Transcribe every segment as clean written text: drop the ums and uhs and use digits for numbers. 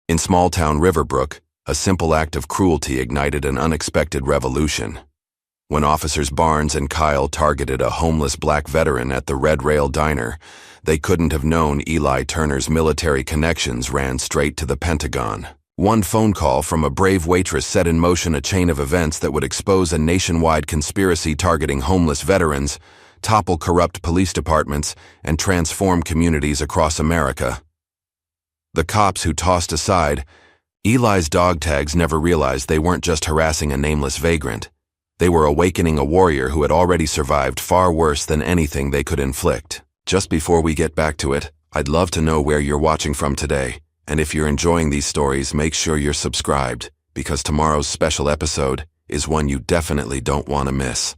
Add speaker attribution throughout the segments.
Speaker 1: In small-town Riverbrook, a simple act of cruelty ignited an unexpected revolution. When Officers Barnes and Kyle targeted a homeless black veteran at the Red Rail Diner, they couldn't have known Eli Turner's military connections ran straight to the Pentagon. One phone call from a brave waitress set in motion a chain of events that would expose a nationwide conspiracy targeting homeless veterans, topple corrupt police departments, and transform communities across America. The cops who tossed aside Eli's dog tags never realized they weren't just harassing a nameless vagrant. They were awakening a warrior who had already survived far worse than anything they could inflict. Just before we get back to it, I'd love to know where you're watching from today, and if you're enjoying these stories, make sure you're subscribed, because tomorrow's special episode is one you definitely don't want to miss.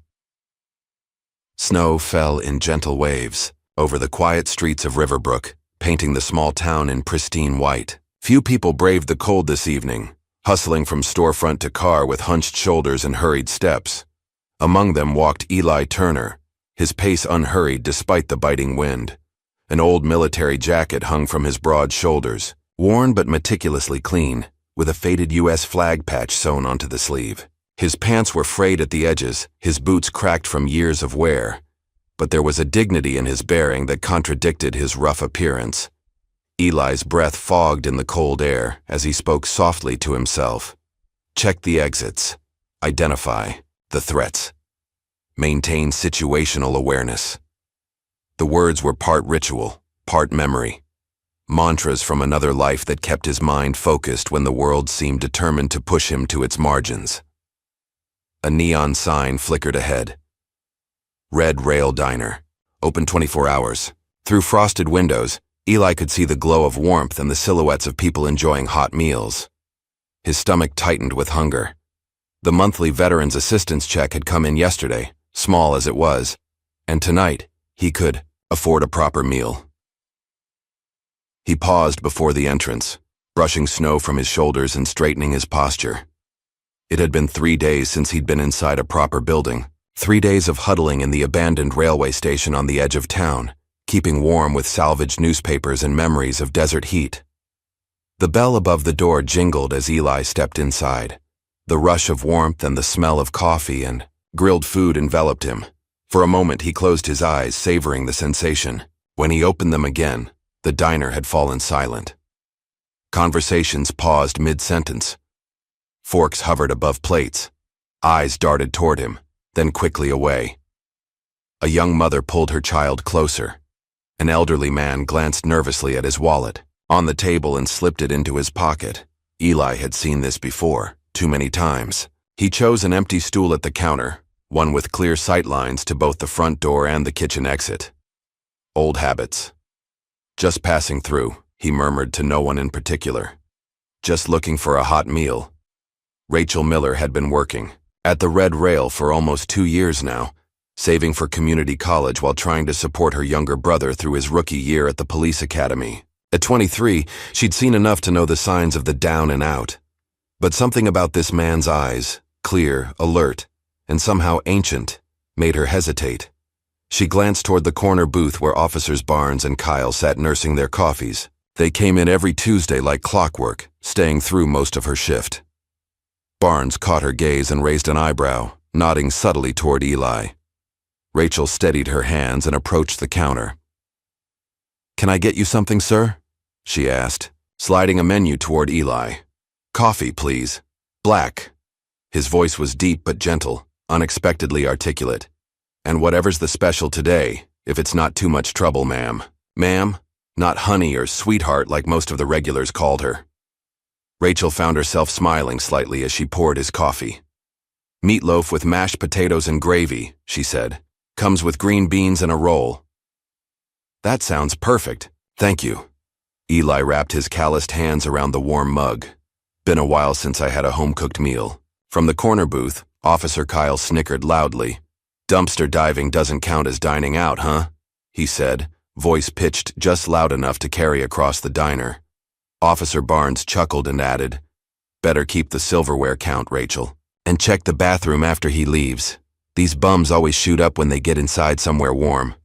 Speaker 1: Snow fell in gentle waves over the quiet streets of Riverbrook, painting the small town in pristine white. Few people braved the cold this evening, hustling from storefront to car with hunched shoulders and hurried steps. Among them walked Eli Turner, his pace unhurried despite the biting wind. An old military jacket hung from his broad shoulders, worn but meticulously clean, with a faded U.S. flag patch sewn onto the sleeve. His pants were frayed at the edges, his boots cracked from years of wear, but there was a dignity in his bearing that contradicted his rough appearance. Eli's breath fogged in the cold air as he spoke softly to himself. Check the exits. Identify the threats. Maintain situational awareness. The words were part ritual, part memory. Mantras from another life that kept his mind focused when the world seemed determined to push him to its margins. A neon sign flickered ahead. Red Rail Diner. Open 24 hours. Through frosted windows, Eli could see the glow of warmth and the silhouettes of people enjoying hot meals. His stomach tightened with hunger. The monthly Veterans Assistance check had come in yesterday, small as it was, and tonight he could afford a proper meal. He paused before the entrance, brushing snow from his shoulders and straightening his posture. It had been 3 days since he'd been inside a proper building, 3 days of huddling in the abandoned railway station on the edge of town, keeping warm with salvaged newspapers and memories of desert heat. The bell above the door jingled as Eli stepped inside. The rush of warmth and the smell of coffee and grilled food enveloped him. For a moment he closed his eyes, savoring the sensation. When he opened them again, the diner had fallen silent. Conversations paused mid-sentence. Forks hovered above plates. Eyes darted toward him, then quickly away. A young mother pulled her child closer. An elderly man glanced nervously at his wallet, on the table, and slipped it into his pocket. Eli had seen this before, too many times. He chose an empty stool at the counter, one with clear sight lines to both the front door and the kitchen exit. Old habits. Just passing through, he murmured to no one in particular. Just looking for a hot meal. Rachel Miller had been working at the Red Rail for almost 2 years now, saving for community college while trying to support her younger brother through his rookie year at the police academy. At 23, she'd seen enough to know the signs of the down and out. But something about this man's eyes, clear, alert, and somehow ancient, made her hesitate. She glanced toward the corner booth where Officers Barnes and Kyle sat nursing their coffees. They came in every Tuesday like clockwork, staying through most of her shift. Barnes caught her gaze and raised an eyebrow, nodding subtly toward Eli. Rachel steadied her hands and approached the counter. "Can I get you something, sir?" she asked, sliding a menu toward Eli. "Coffee, please. Black." His voice was deep but gentle, unexpectedly articulate. "And whatever's the special today, if it's not too much trouble, ma'am." Ma'am, not honey or sweetheart like most of the regulars called her. Rachel found herself smiling slightly as she poured his coffee. "Meatloaf with mashed potatoes and gravy," she said. "Comes with green beans and a roll." "That sounds perfect. Thank you." Eli wrapped his calloused hands around the warm mug. "Been a while since I had a home-cooked meal." From the corner booth, Officer Kyle snickered loudly. "Dumpster diving doesn't count as dining out, huh?" he said, voice pitched just loud enough to carry across the diner. Officer Barnes chuckled and added, "Better keep the silverware count, Rachel. And check the bathroom after he leaves. These bums always shoot up when they get inside somewhere warm."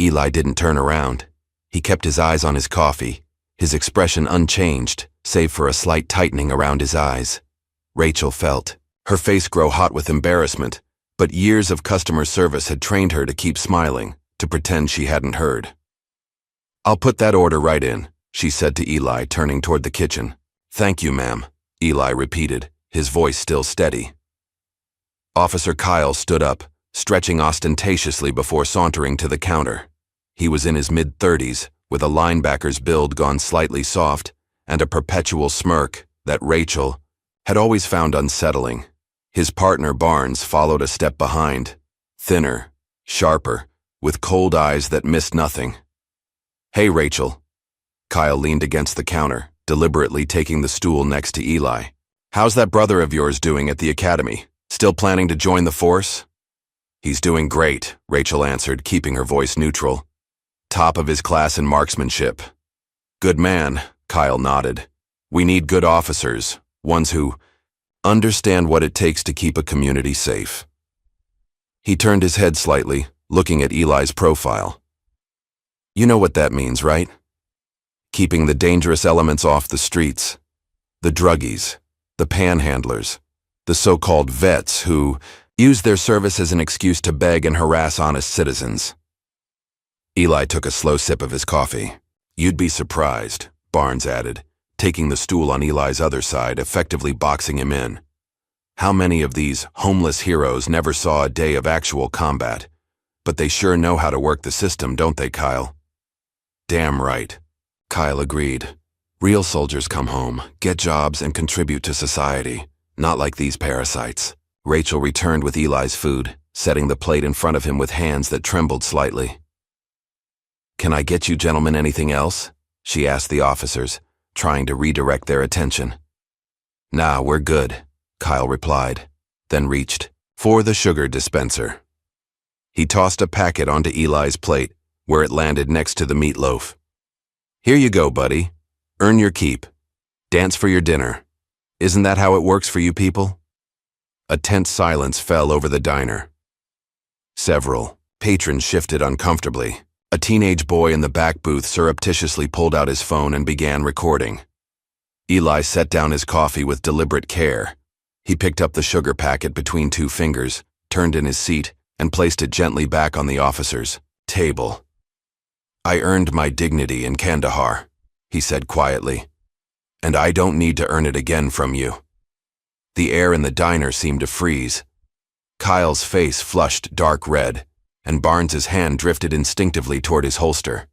Speaker 1: Eli didn't turn around. He kept his eyes on his coffee, his expression unchanged, save for a slight tightening around his eyes. Rachel felt her face grow hot with embarrassment, but years of customer service had trained her to keep smiling, to pretend she hadn't heard. "I'll put that order right in," she said to Eli, turning toward the kitchen. "Thank you, ma'am," Eli repeated, his voice still steady. Officer Kyle stood up, stretching ostentatiously before sauntering to the counter. He was in his mid-30s, with a linebacker's build gone slightly soft, and a perpetual smirk that Rachel had always found unsettling. His partner Barnes followed a step behind, thinner, sharper, with cold eyes that missed nothing. "Hey, Rachel." Kyle leaned against the counter, deliberately taking the stool next to Eli. "How's that brother of yours doing at the academy? Still planning to join the force?" "He's doing great," Rachel answered, keeping her voice neutral. "Top of his class in marksmanship." "Good man," Kyle nodded. "We need good officers, ones who understand what it takes to keep a community safe." He turned his head slightly, looking at Eli's profile. "You know what that means, right? Keeping the dangerous elements off the streets. The druggies, the panhandlers, the so-called vets who use their service as an excuse to beg and harass honest citizens." Eli took a slow sip of his coffee. "You'd be surprised," Barnes added, taking the stool on Eli's other side, effectively boxing him in. "How many of these homeless heroes never saw a day of actual combat? But they sure know how to work the system, don't they, Kyle?" "Damn right," Kyle agreed. "Real soldiers come home, get jobs, and contribute to society, not like these parasites." Rachel returned with Eli's food, setting the plate in front of him with hands that trembled slightly. "Can I get you gentlemen anything else?" she asked the officers, trying to redirect their attention. "Nah, we're good," Kyle replied, then reached for the sugar dispenser. He tossed a packet onto Eli's plate, where it landed next to the meatloaf. "Here you go, buddy. Earn your keep. Dance for your dinner. Isn't that how it works for you people?" A tense silence fell over the diner. Several patrons shifted uncomfortably. A teenage boy in the back booth surreptitiously pulled out his phone and began recording. Eli set down his coffee with deliberate care. He picked up the sugar packet between two fingers, turned in his seat, and placed it gently back on the officer's table. "I earned my dignity in Kandahar," he said quietly, "and I don't need to earn it again from you." The air in the diner seemed to freeze. Kyle's face flushed dark red, and Barnes's hand drifted instinctively toward his holster.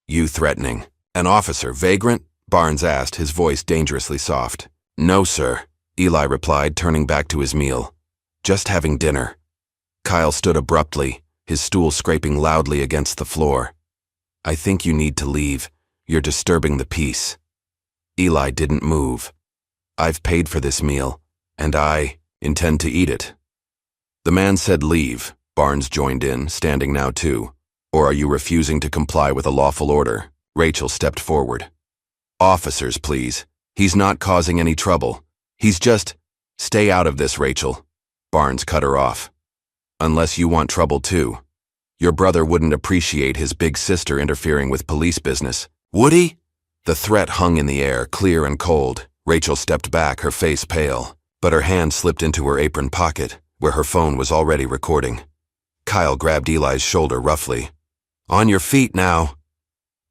Speaker 1: "You threatening an officer, vagrant?" Barnes asked, his voice dangerously soft. "No, sir," Eli replied, turning back to his meal. "Just having dinner." Kyle stood abruptly, his stool scraping loudly against the floor. "I think you need to leave. You're disturbing the peace." Eli didn't move. "I've paid for this meal, and I intend to eat it." The man said leave. Barnes joined in, standing now too. "Or are you refusing to comply with a lawful order?" Rachel stepped forward. "Officers, please. He's not causing any trouble. He's just—" "Stay out of this, Rachel." Barnes cut her off. "Unless you want trouble too. Your brother wouldn't appreciate his big sister interfering with police business. Would he?" The threat hung in the air, clear and cold. Rachel stepped back, her face pale, but her hand slipped into her apron pocket, where her phone was already recording. Kyle grabbed Eli's shoulder roughly. "On your feet now."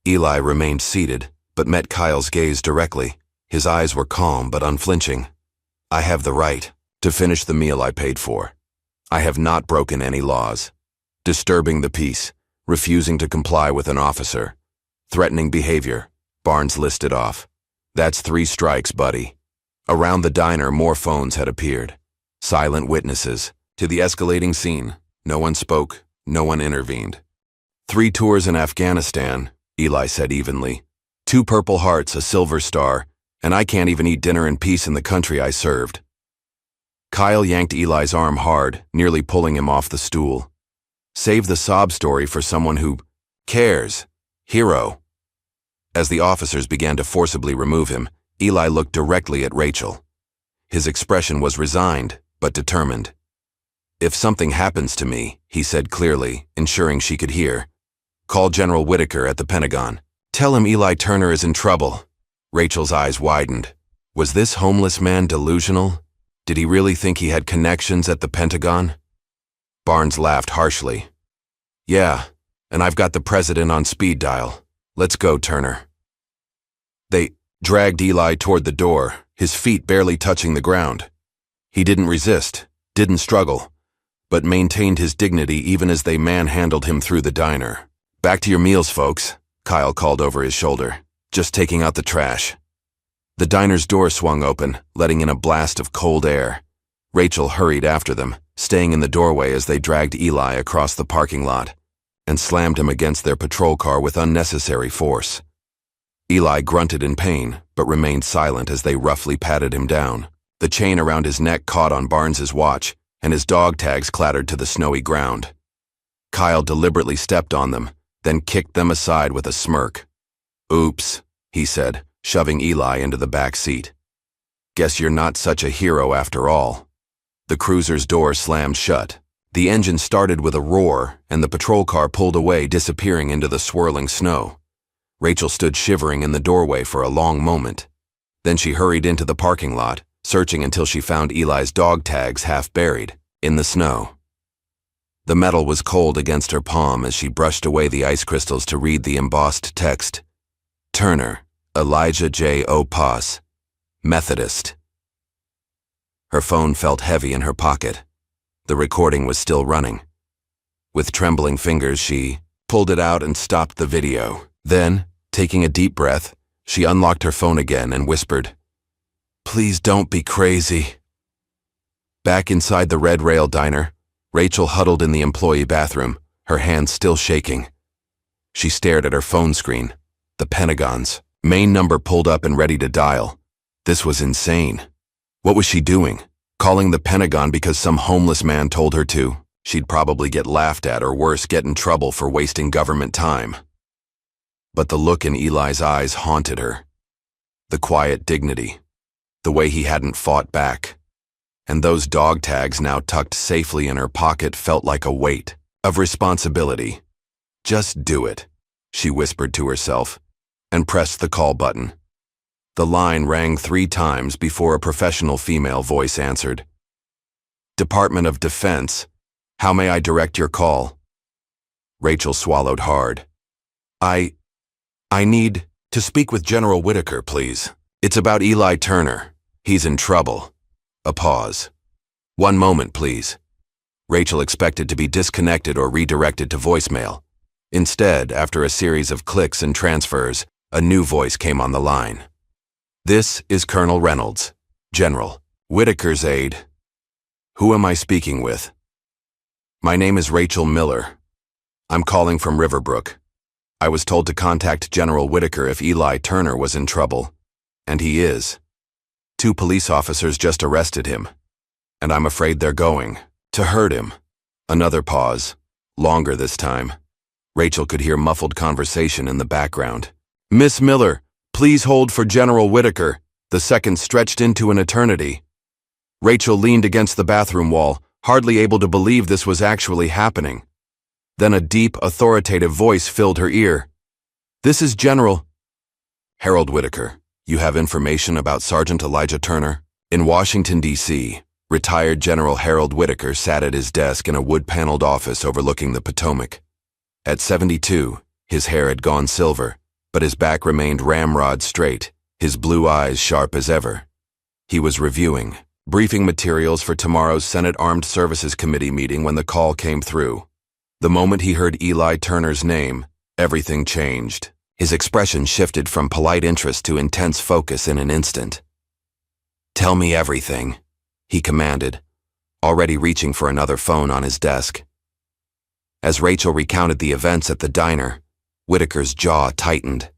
Speaker 1: Eli remained seated, but met Kyle's gaze directly. His eyes were calm but unflinching. "I have the right to finish the meal I paid for. I have not broken any laws. Disturbing the peace, refusing to comply with an officer, threatening behavior," Barnes listed off. "That's 3 strikes, buddy." Around the diner, more phones had appeared. Silent witnesses to the escalating scene. No one spoke, no one intervened. 3 tours in Afghanistan, Eli said evenly. 2 Purple Hearts, a Silver Star, and I can't even eat dinner in peace in the country I served. Kyle yanked Eli's arm hard, nearly pulling him off the stool. "Save the sob story for someone who cares. Hero." As the officers began to forcibly remove him, Eli looked directly at Rachel. His expression was resigned, but determined. "If something happens to me," he said clearly, ensuring she could hear, "call General Whitaker at the Pentagon. Tell him Eli Turner is in trouble. Rachel's eyes widened. Was this homeless man delusional? Did he really think he had connections at the Pentagon? Barnes laughed harshly. Yeah, and I've got the president on speed dial. Let's go, Turner. They dragged Eli toward the door, his feet barely touching the ground. He didn't resist, didn't struggle, but maintained his dignity even as they manhandled him through the diner. Back to your meals, folks, Kyle called over his shoulder. Just taking out the trash. The diner's door swung open, letting in a blast of cold air. Rachel hurried after them, staying in the doorway as they dragged Eli across the parking lot and slammed him against their patrol car with unnecessary force. Eli grunted in pain, but remained silent as they roughly patted him down. The chain around his neck caught on Barnes's watch, and his dog tags clattered to the snowy ground. Kyle deliberately stepped on them, then kicked them aside with a smirk. Oops, he said, shoving Eli into the back seat. Guess you're not such a hero after all. The cruiser's door slammed shut. The engine started with a roar, and the patrol car pulled away, disappearing into the swirling snow. Rachel stood shivering in the doorway for a long moment. Then she hurried into the parking lot, searching until she found Eli's dog tags half buried in the snow. The metal was cold against her palm as she brushed away the ice crystals to read the embossed text. Turner, Elijah J. O. Paz, Methodist. Her phone felt heavy in her pocket. The recording was still running. With trembling fingers, she pulled it out and stopped the video. Then, taking a deep breath, she unlocked her phone again and whispered, "Please don't be crazy." Back inside the Red Rail diner, Rachel huddled in the employee bathroom, her hands still shaking. She stared at her phone screen. The Pentagon's main number pulled up and ready to dial. This was insane. What was she doing? Calling the Pentagon because some homeless man told her to? She'd probably get laughed at or worse, get in trouble for wasting government time. But the look in Eli's eyes haunted her. The quiet dignity. The way he hadn't fought back. And those dog tags now tucked safely in her pocket felt like a weight of responsibility. Just do it, she whispered to herself, and pressed the call button. The line rang 3 times before a professional female voice answered. Department of Defense, how may I direct your call? Rachel swallowed hard. I need to speak with General Whitaker, please. It's about Eli Turner. He's in trouble. A pause. One moment, please. Rachel expected to be disconnected or redirected to voicemail. Instead, after a series of clicks and transfers, a new voice came on the line. This is Colonel Reynolds, General Whitaker's aide. Who am I speaking with? My name is Rachel Miller. I'm calling from Riverbrook. I was told to contact General Whitaker if Eli Turner was in trouble, and he is. 2 police officers just arrested him, and I'm afraid they're going to hurt him. Another pause, longer this time. Rachel could hear muffled conversation in the background. Miss Miller, please hold for General Whitaker. The seconds stretched into an eternity. Rachel leaned against the bathroom wall, hardly able to believe this was actually happening. Then a deep, authoritative voice filled her ear. This is General Harold Whitaker. You have information about Sergeant Elijah Turner? In Washington, D.C., retired General Harold Whitaker sat at his desk in a wood-paneled office overlooking the Potomac. At 72, his hair had gone silver, but his back remained ramrod straight, his blue eyes sharp as ever. He was reviewing briefing materials for tomorrow's Senate Armed Services Committee meeting when the call came through. The moment he heard Eli Turner's name, everything changed. His expression shifted from polite interest to intense focus in an instant. Tell me everything, he commanded, already reaching for another phone on his desk. As Rachel recounted the events at the diner, Whitaker's jaw tightened.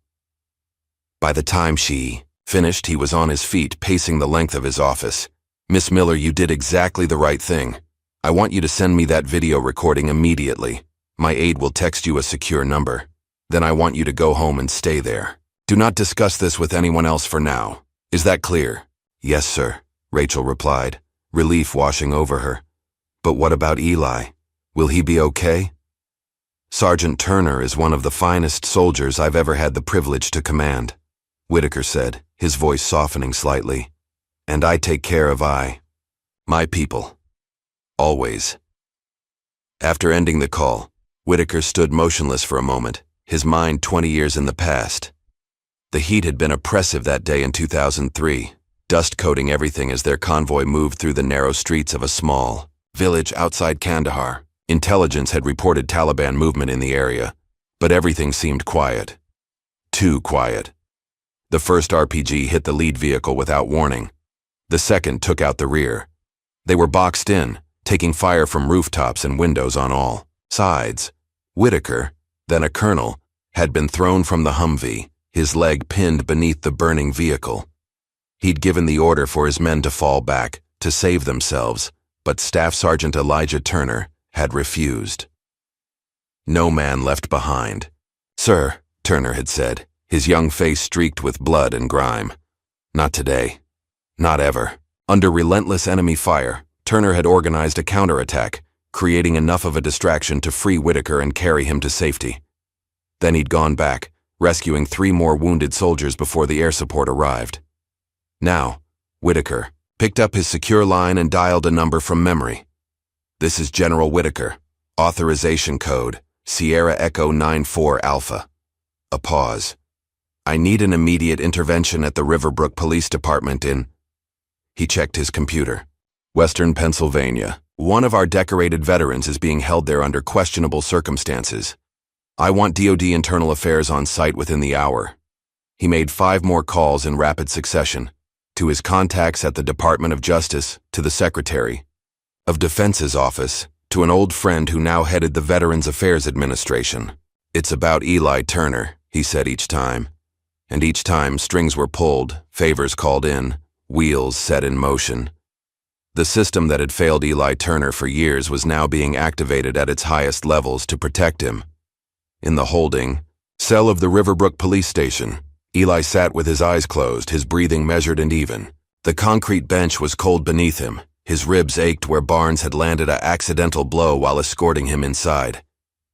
Speaker 1: By the time she finished, he was on his feet, pacing the length of his office. Miss Miller, you did exactly the right thing. I want you to send me that video recording immediately. My aide will text you a secure number. Then I want you to go home and stay there. Do not discuss this with anyone else for now. Is that clear? Yes, sir, Rachel replied, relief washing over her. But what about Eli? Will he be okay? Sergeant Turner is one of the finest soldiers I've ever had the privilege to command, Whitaker said, his voice softening slightly. And I take care of my people. Always. After ending the call, Whitaker stood motionless for a moment, his mind 20 years in the past. The heat had been oppressive that day in 2003, dust coating everything as their convoy moved through the narrow streets of a small village outside Kandahar. Intelligence had reported Taliban movement in the area, but everything seemed quiet. Too quiet. The first RPG hit the lead vehicle without warning. The second took out the rear. They were boxed in, taking fire from rooftops and windows on all sides. Whitaker, then a colonel, had been thrown from the Humvee, his leg pinned beneath the burning vehicle. He'd given the order for his men to fall back, to save themselves, but Staff Sergeant Elijah Turner had refused. No man left behind. "Sir," Turner had said, his young face streaked with blood and grime. "Not today. Not ever." Under relentless enemy fire, Turner had organized a counterattack, creating enough of a distraction to free Whitaker and carry him to safety. Then he'd gone back, rescuing 3 more wounded soldiers before the air support arrived. Now, Whitaker picked up his secure line and dialed a number from memory. "This is General Whitaker. Authorization code, Sierra Echo 94 Alpha." A pause. "I need an immediate intervention at the Riverbrook Police Department in..." He checked his computer. "Western Pennsylvania. One of our decorated veterans is being held there under questionable circumstances. I want DoD Internal Affairs on site within the hour." He made 5 more calls in rapid succession, to his contacts at the Department of Justice, to the Secretary of Defense's office, to an old friend who now headed the Veterans Affairs Administration. "It's about Eli Turner," he said each time. And each time strings were pulled, favors called in, wheels set in motion. The system that had failed Eli Turner for years was now being activated at its highest levels to protect him. In the holding cell of the Riverbrook Police Station, Eli sat with his eyes closed, his breathing measured and even. The concrete bench was cold beneath him. His ribs ached where Barnes had landed an accidental blow while escorting him inside.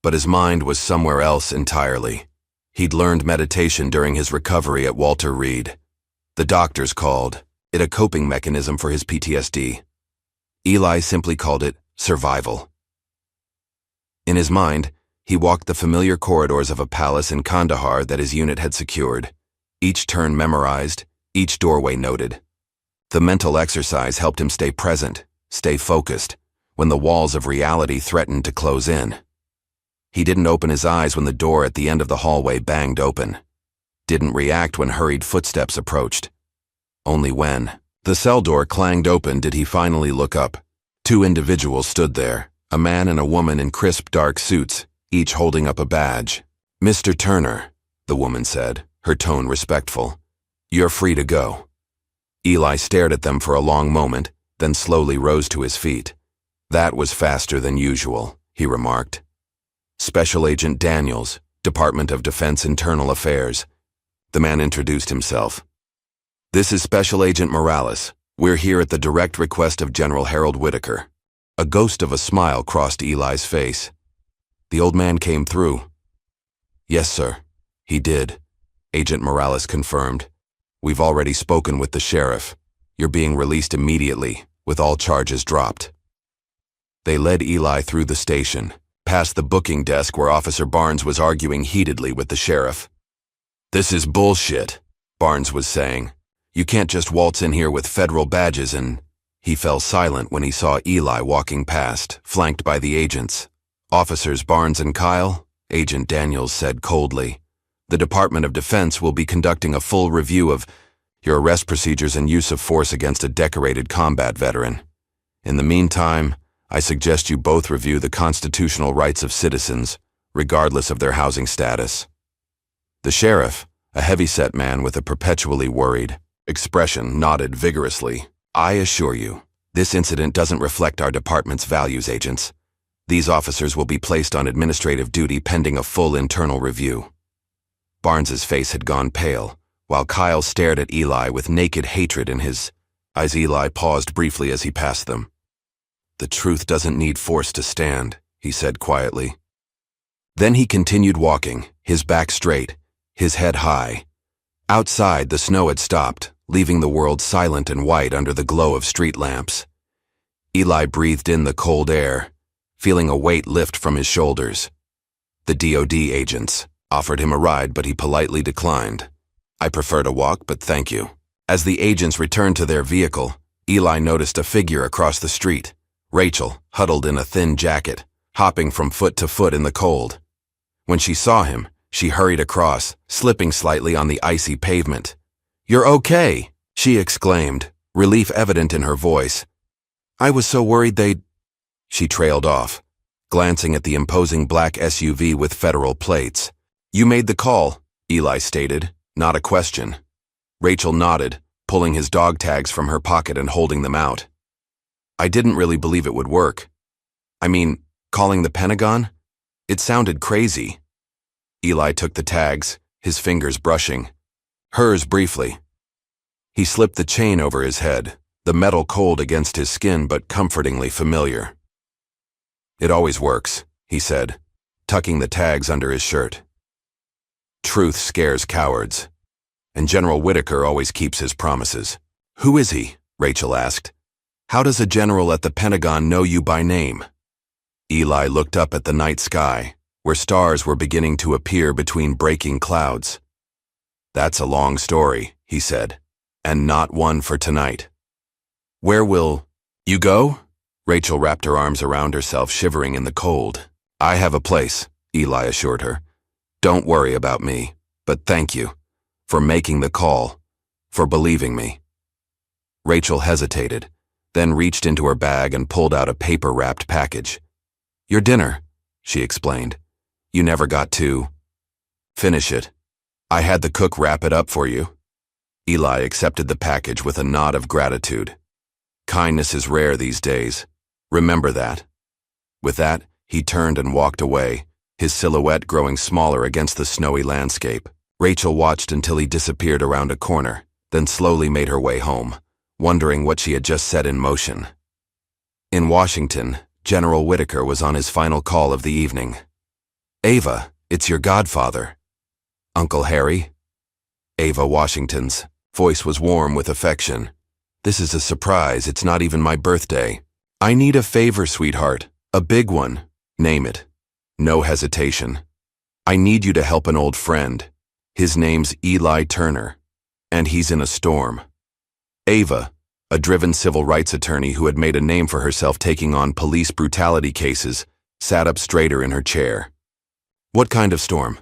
Speaker 1: But his mind was somewhere else entirely. He'd learned meditation during his recovery at Walter Reed. The doctors called it a coping mechanism for his PTSD. Eli simply called it survival. In his mind, he walked the familiar corridors of a palace in Kandahar that his unit had secured, each turn memorized, each doorway noted. The mental exercise helped him stay present, stay focused, when the walls of reality threatened to close in. He didn't open his eyes when the door at the end of the hallway banged open. Didn't react when hurried footsteps approached. Only when the cell door clanged open did he finally look up. 2 individuals stood there, a man and a woman in crisp dark suits, each holding up a badge. "Mr. Turner," the woman said, her tone respectful. "You're free to go." Eli stared at them for a long moment, then slowly rose to his feet. "That was faster than usual," he remarked. "Special Agent Daniels, Department of Defense Internal Affairs." The man introduced himself. "This is Special Agent Morales. We're here at the direct request of General Harold Whitaker." A ghost of a smile crossed Eli's face. The old man came through. "Yes, sir, he did," Agent Morales confirmed. "We've already spoken with the sheriff. You're being released immediately, with all charges dropped." They led Eli through the station, past the booking desk where Officer Barnes was arguing heatedly with the sheriff. "This is bullshit," Barnes was saying. "You can't just waltz in here with federal badges and..." He fell silent when he saw Eli walking past, flanked by the agents. "Officers Barnes and Kyle," Agent Daniels said coldly, "the Department of Defense will be conducting a full review of your arrest procedures and use of force against a decorated combat veteran. In the meantime, I suggest you both review the constitutional rights of citizens, regardless of their housing status." The sheriff, a heavy-set man with a perpetually worried expression, nodded vigorously. "I assure you, this incident doesn't reflect our department's values, agents. These officers will be placed on administrative duty pending a full internal review." Barnes's face had gone pale, while Kyle stared at Eli with naked hatred in his eyes. Eli paused briefly as he passed them. "The truth doesn't need force to stand," he said quietly. Then he continued walking, his back straight, his head high. Outside, the snow had stopped, leaving the world silent and white under the glow of street lamps. Eli breathed in the cold air, feeling a weight lift from his shoulders. The DOD agents offered him a ride, but he politely declined. "I prefer to walk, but thank you." As the agents returned to their vehicle, Eli noticed a figure across the street, Rachel, huddled in a thin jacket, hopping from foot to foot in the cold. When she saw him, she hurried across, slipping slightly on the icy pavement. "You're okay," she exclaimed, relief evident in her voice. "I was so worried they'd—" She trailed off, glancing at the imposing black SUV with federal plates. "You made the call," Eli stated, not a question. Rachel nodded, pulling his dog tags from her pocket and holding them out. "I didn't really believe it would work. I mean, calling the Pentagon? It sounded crazy." Eli took the tags, his fingers brushing. Hers briefly. He slipped the chain over his head, the metal cold against his skin but comfortingly familiar. "It always works," he said, tucking the tags under his shirt. "Truth scares cowards. And General Whitaker always keeps his promises." "Who is he?" Rachel asked. "How does a general at the Pentagon know you by name?" Eli looked up at the night sky, where stars were beginning to appear between breaking clouds. "That's a long story," he said, "and not one for tonight." "Where will you go?" Rachel wrapped her arms around herself, shivering in the cold. "I have a place," Eli assured her. "Don't worry about me, but thank you for making the call, for believing me." Rachel hesitated, then reached into her bag and pulled out a paper-wrapped package. "Your dinner," she explained. "You never got to finish it. I had the cook wrap it up for you." Eli accepted the package with a nod of gratitude. Kindness is rare these days. Remember that. With that, he turned and walked away, his silhouette growing smaller against the snowy landscape. Rachel watched until he disappeared around a corner, then slowly made her way home, wondering what she had just set in motion. In Washington, General Whitaker was on his final call of the evening. "Ava, it's your godfather." "Uncle Harry?" Ava Washington's voice was warm with affection. "This is a surprise. It's not even my birthday. I need a favor, sweetheart. A big one. Name it." No hesitation. "I need you to help an old friend. His name's Eli Turner, and he's in a storm." Ava, a driven civil rights attorney who had made a name for herself taking on police brutality cases, sat up straighter in her chair. "What kind of storm?"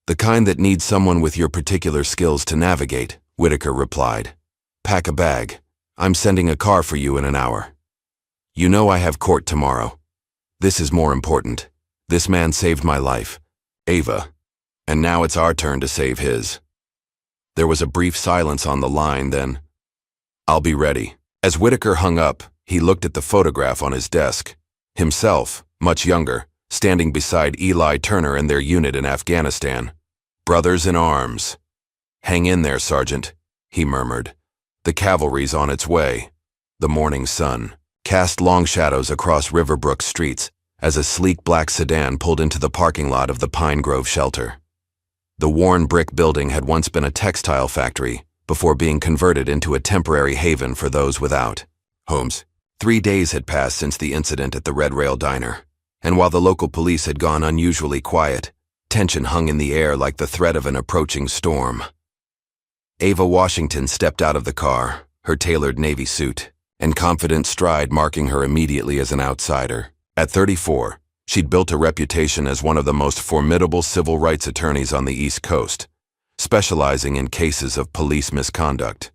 Speaker 1: "The kind that needs someone with your particular skills to navigate," Whitaker replied. "Pack a bag. I'm sending a car for you in an hour. You know I have court tomorrow. This is more important. This man saved my life, Ava, and now it's our turn to save his." There was a brief silence on the line, then, "I'll be ready." As Whitaker hung up, he looked at the photograph on his desk. Himself, much younger, standing beside Eli Turner and their unit in Afghanistan. Brothers in arms. "Hang in there, Sergeant," he murmured. "The cavalry's on its way." The morning sun cast long shadows across Riverbrook streets as a sleek black sedan pulled into the parking lot of the Pine Grove shelter. The worn brick building had once been a textile factory before being converted into a temporary haven for those without homes. 3 days had passed since the incident at the Red Rail Diner, and while the local police had gone unusually quiet, tension hung in the air like the threat of an approaching storm. Ava Washington stepped out of the car, her tailored navy suit and confident stride marking her immediately as an outsider. At 34, she'd built a reputation as one of the most formidable civil rights attorneys on the East Coast, specializing in cases of police misconduct.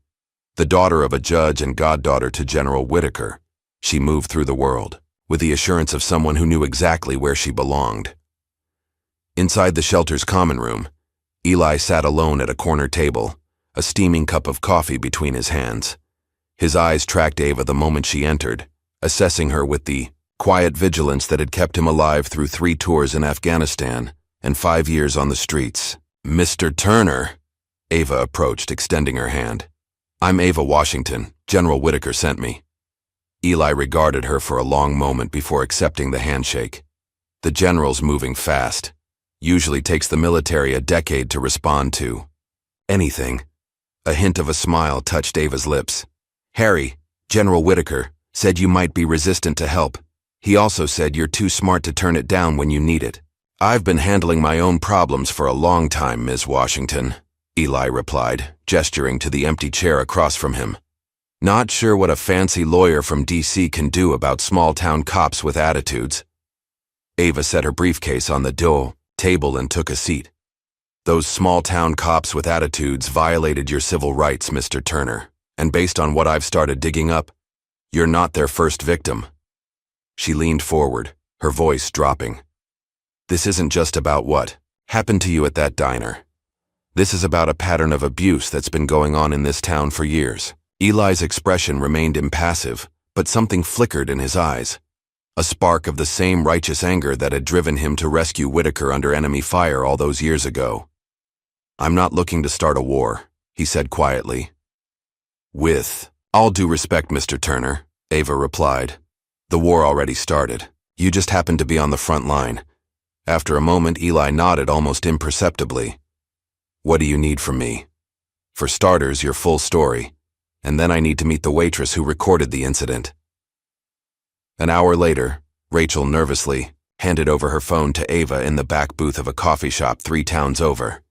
Speaker 1: The daughter of a judge and goddaughter to General Whitaker, she moved through the world with the assurance of someone who knew exactly where she belonged. Inside the shelter's common room, Eli sat alone at a corner table, a steaming cup of coffee between his hands. His eyes tracked Ava the moment she entered, assessing her with the quiet vigilance that had kept him alive through 3 tours in Afghanistan and 5 years on the streets. "Mr. Turner," Ava approached, extending her hand. "I'm Ava Washington. General Whitaker sent me." Eli regarded her for a long moment before accepting the handshake. The general's moving fast. Usually takes the military a decade to respond to anything. A hint of a smile touched Ava's lips. Harry, General Whitaker, said you might be resistant to help. He also said you're too smart to turn it down when you need it. I've been handling my own problems for a long time, Ms. Washington, Eli replied, gesturing to the empty chair across from him. Not sure what a fancy lawyer from D.C. can do about small-town cops with attitudes. Ava set her briefcase on the table and took a seat. Those small-town cops with attitudes violated your civil rights, Mr. Turner, and based on what I've started digging up, you're not their first victim. She leaned forward, her voice dropping. This isn't just about what happened to you at that diner. This is about a pattern of abuse that's been going on in this town for years. Eli's expression remained impassive, but something flickered in his eyes. A spark of the same righteous anger that had driven him to rescue Whitaker under enemy fire all those years ago. I'm not looking to start a war, he said quietly. With all due respect, Mr. Turner, Ava replied. The war already started. You just happened to be on the front line. After a moment, Eli nodded almost imperceptibly. What do you need from me? For starters, your full story. And then I need to meet the waitress who recorded the incident. An hour later, Rachel nervously handed over her phone to Ava in the back booth of a coffee shop 3 towns over.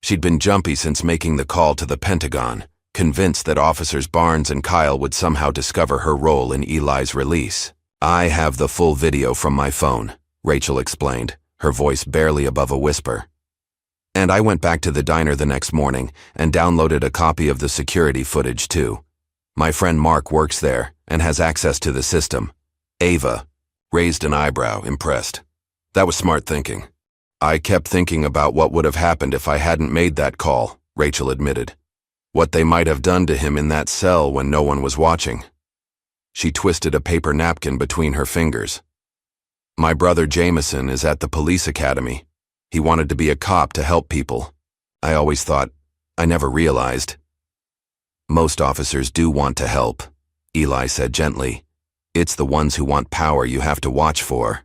Speaker 1: She'd been jumpy since making the call to the Pentagon, convinced that Officers Barnes and Kyle would somehow discover her role in Eli's release. I have the full video from my phone, Rachel explained, her voice barely above a whisper. And I went back to the diner the next morning and downloaded a copy of the security footage too. My friend Mark works there and has access to the system. Ava raised an eyebrow, impressed. That was smart thinking. I kept thinking about what would have happened if I hadn't made that call, Rachel admitted. What they might have done to him in that cell when no one was watching. She twisted a paper napkin between her fingers. My brother Jameson is at the police academy. He wanted to be a cop to help people. I always thought, I never realized. Most officers do want to help, Eli said gently. It's the ones who want power you have to watch for.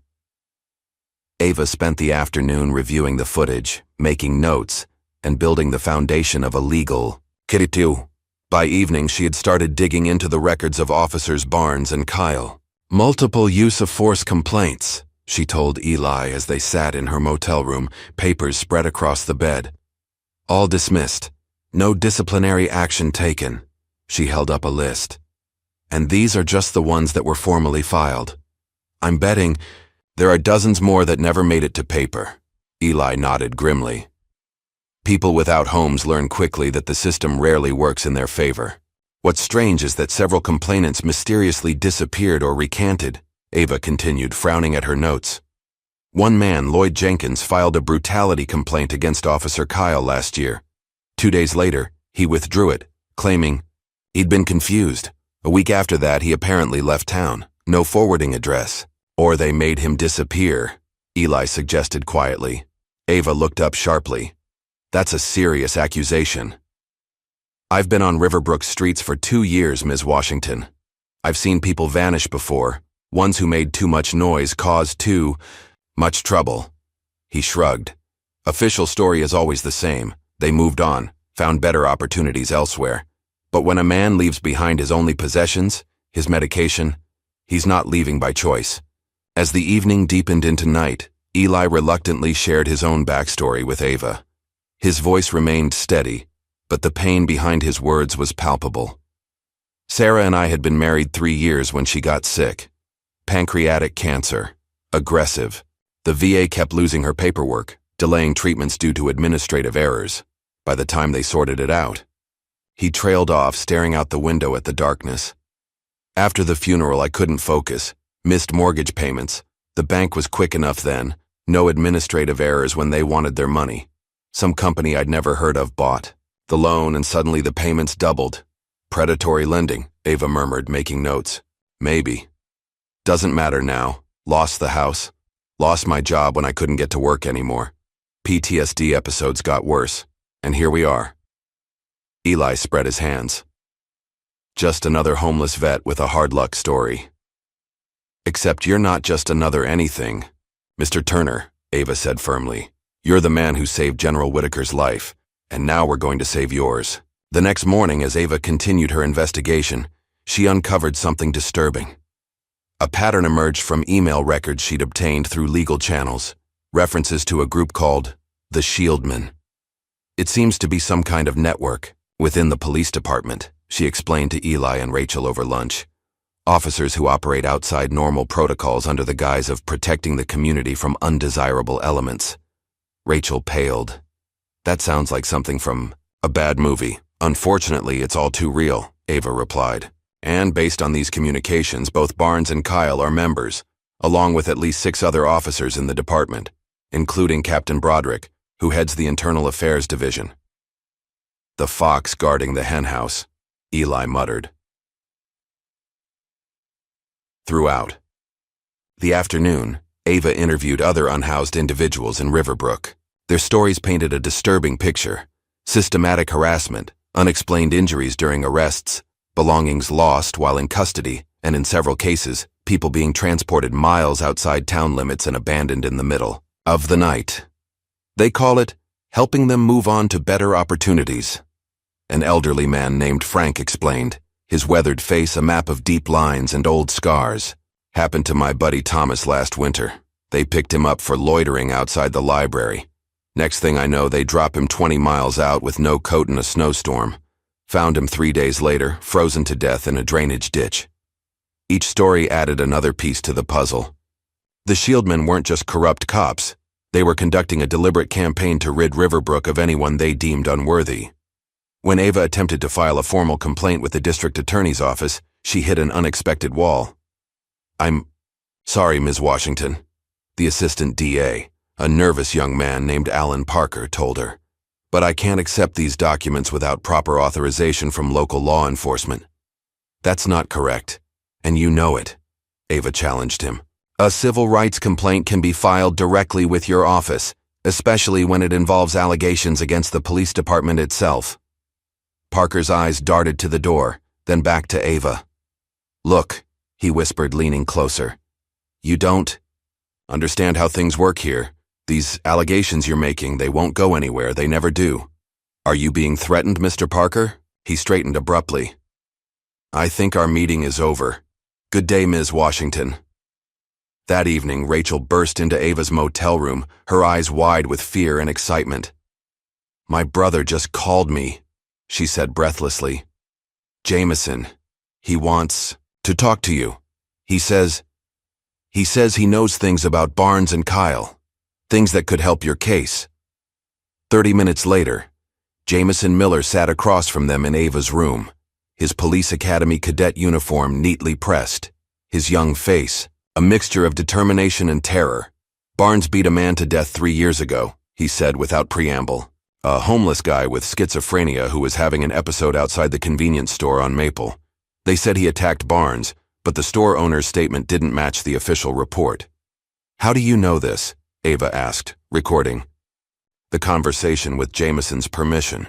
Speaker 1: Ava spent the afternoon reviewing the footage, making notes, and building the foundation of a legal kiritu. By evening, she had started digging into the records of Officers Barnes and Kyle. Multiple use-of-force complaints, she told Eli as they sat in her motel room, papers spread across the bed. All dismissed. No disciplinary action taken. She held up a list. And these are just the ones that were formally filed. I'm betting there are dozens more that never made it to paper. Eli nodded grimly. People without homes learn quickly that the system rarely works in their favor. What's strange is that several complainants mysteriously disappeared or recanted, Ava continued, frowning at her notes. One man, Lloyd Jenkins, filed a brutality complaint against Officer Kyle last year. 2 days later, he withdrew it, claiming he'd been confused. A week after that, he apparently left town. No forwarding address. Or they made him disappear, Eli suggested quietly. Ava looked up sharply. That's a serious accusation. I've been on Riverbrook streets for 2 years, Ms. Washington. I've seen people vanish before. Ones who made too much noise caused too much trouble. He shrugged. Official story is always the same. They moved on, found better opportunities elsewhere. But when a man leaves behind his only possessions, his medication, he's not leaving by choice. As the evening deepened into night, Eli reluctantly shared his own backstory with Ava. His voice remained steady, but the pain behind his words was palpable. Sarah and I had been married 3 years when she got sick. Pancreatic cancer. Aggressive. The VA kept losing her paperwork, delaying treatments due to administrative errors. By the time they sorted it out, he trailed off, staring out the window at the darkness. After the funeral, I couldn't focus. Missed mortgage payments. The bank was quick enough then. No administrative errors when they wanted their money. Some company I'd never heard of bought the loan, and suddenly the payments doubled. Predatory lending, Ava murmured, making notes. Maybe. Doesn't matter now. Lost the house. Lost my job when I couldn't get to work anymore. PTSD episodes got worse. And here we are. Eli spread his hands. Just another homeless vet with a hard luck story. Except you're not just another anything. Mr. Turner, Ava said firmly. You're the man who saved General Whitaker's life, and now we're going to save yours." The next morning, as Ava continued her investigation, she uncovered something disturbing. A pattern emerged from email records she'd obtained through legal channels, references to a group called the Shieldmen. "It seems to be some kind of network within the police department," she explained to Eli and Rachel over lunch. "Officers who operate outside normal protocols under the guise of protecting the community from undesirable elements." Rachel paled. "That sounds like something from a bad movie. Unfortunately, it's all too real," Ava replied. "And based on these communications, both Barnes and Kyle are members, along with at least 6 other officers in the department, including Captain Broderick, who heads the Internal Affairs Division." "The fox guarding the henhouse," Eli muttered. Throughout the afternoon, Ava interviewed other unhoused individuals in Riverbrook. Their stories painted a disturbing picture: systematic harassment, unexplained injuries during arrests, belongings lost while in custody, and in several cases, people being transported miles outside town limits and abandoned in the middle of the night. They call it helping them move on to better opportunities. An elderly man named Frank explained, his weathered face a map of deep lines and old scars. "Happened to my buddy Thomas last winter. They picked him up for loitering outside the library. Next thing I know, they drop him 20 miles out with no coat in a snowstorm. Found him 3 days later, frozen to death in a drainage ditch." Each story added another piece to the puzzle. The Shieldmen weren't just corrupt cops. They were conducting a deliberate campaign to rid Riverbrook of anyone they deemed unworthy. When Ava attempted to file a formal complaint with the district attorney's office, she hit an unexpected wall. "I'm sorry, Ms. Washington," the assistant DA, a nervous young man named Alan Parker, told her. "But I can't accept these documents without proper authorization from local law enforcement." "That's not correct, and you know it," Ava challenged him. "A civil rights complaint can be filed directly with your office, especially when it involves allegations against the police department itself." Parker's eyes darted to the door, then back to Ava. "Look," he whispered, leaning closer. "You don't understand how things work here. These allegations you're making, they won't go anywhere, they never do. Are you being threatened, Mr. Parker?" He straightened abruptly. "I think our meeting is over. Good day, Ms. Washington." That evening, Rachel burst into Ava's motel room, her eyes wide with fear and excitement. "My brother just called me," she said breathlessly. "Jameson. He wants to talk to you. He says he knows things about Barnes and Kyle. Things that could help your case." 30 minutes later, Jameson Miller sat across from them in Ava's room, his police academy cadet uniform neatly pressed, his young face a mixture of determination and terror. "Barnes beat a man to death 3 years ago," he said without preamble. "A homeless guy with schizophrenia who was having an episode outside the convenience store on Maple. They said he attacked Barnes, but the store owner's statement didn't match the official report." "How do you know this?" Ava asked, recording the conversation with Jameson's permission.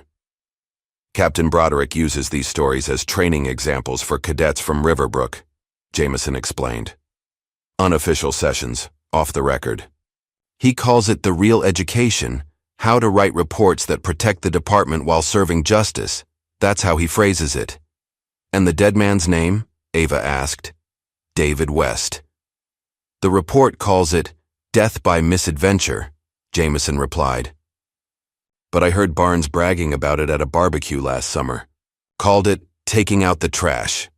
Speaker 1: "Captain Broderick uses these stories as training examples for cadets from Riverbrook," Jameson explained. "Unofficial sessions, off the record. He calls it the real education, how to write reports that protect the department while serving justice. That's how he phrases it." "And the dead man's name?" Ava asked. "David West. The report calls it death by misadventure," Jameson replied. "But I heard Barnes bragging about it at a barbecue last summer. Called it taking out the trash."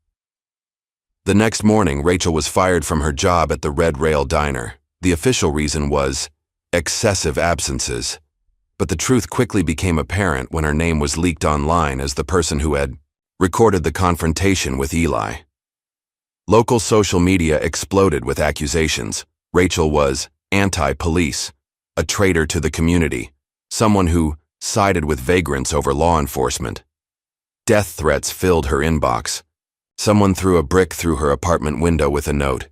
Speaker 1: The next morning, Rachel was fired from her job at the Red Rail Diner. The official reason was excessive absences. But the truth quickly became apparent when her name was leaked online as the person who had recorded the confrontation with Eli. Local social media exploded with accusations. Rachel was anti-police, a traitor to the community, someone who sided with vagrants over law enforcement. Death threats filled her inbox. Someone threw a brick through her apartment window with a note.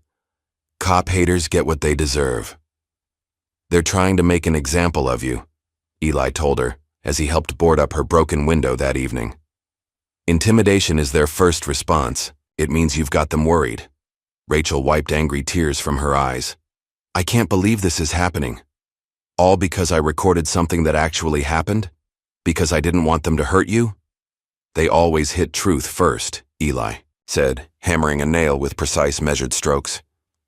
Speaker 1: "Cop haters get what they deserve. They're trying to make an example of you," Eli told her as he helped board up her broken window that evening. "Intimidation is their first response. It means you've got them worried." Rachel wiped angry tears from her eyes. "I can't believe this is happening. All because I recorded something that actually happened? Because I didn't want them to hurt you? They always hit truth first, Eli said, hammering a nail with precise measured strokes.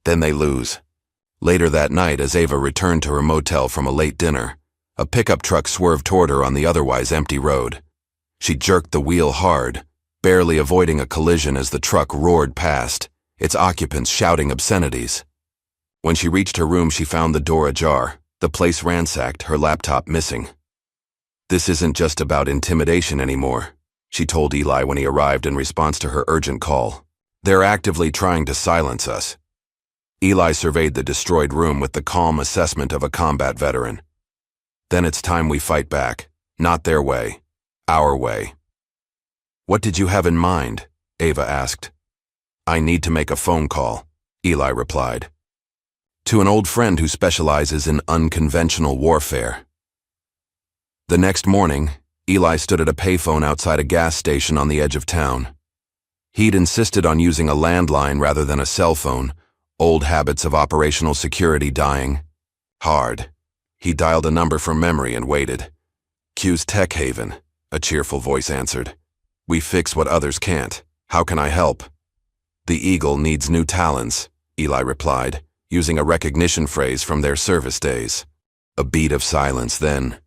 Speaker 1: Then they lose. Later that night, as Ava returned to her motel from a late dinner, a pickup truck swerved toward her on the otherwise empty road. She jerked the wheel hard, barely avoiding a collision as the truck roared past, its occupants shouting obscenities. When she reached her room, she found the door ajar, the place ransacked, her laptop missing. "This isn't just about intimidation anymore," she told Eli when he arrived in response to her urgent call. "They're actively trying to silence us." Eli surveyed the destroyed room with the calm assessment of a combat veteran. "Then it's time we fight back. Not their way. Our way." "What did you have in mind?" Ava asked. "I need to make a phone call," Eli replied. "To an old friend who specializes in unconventional warfare." The next morning, Eli stood at a payphone outside a gas station on the edge of town. He'd insisted on using a landline rather than a cell phone, old habits of operational security dying hard. He dialed a number from memory and waited. "Q's Tech Haven," a cheerful voice answered. "We fix what others can't. How can I help?" "The Eagle needs new talons," Eli replied, using a recognition phrase from their service days. A beat of silence, then,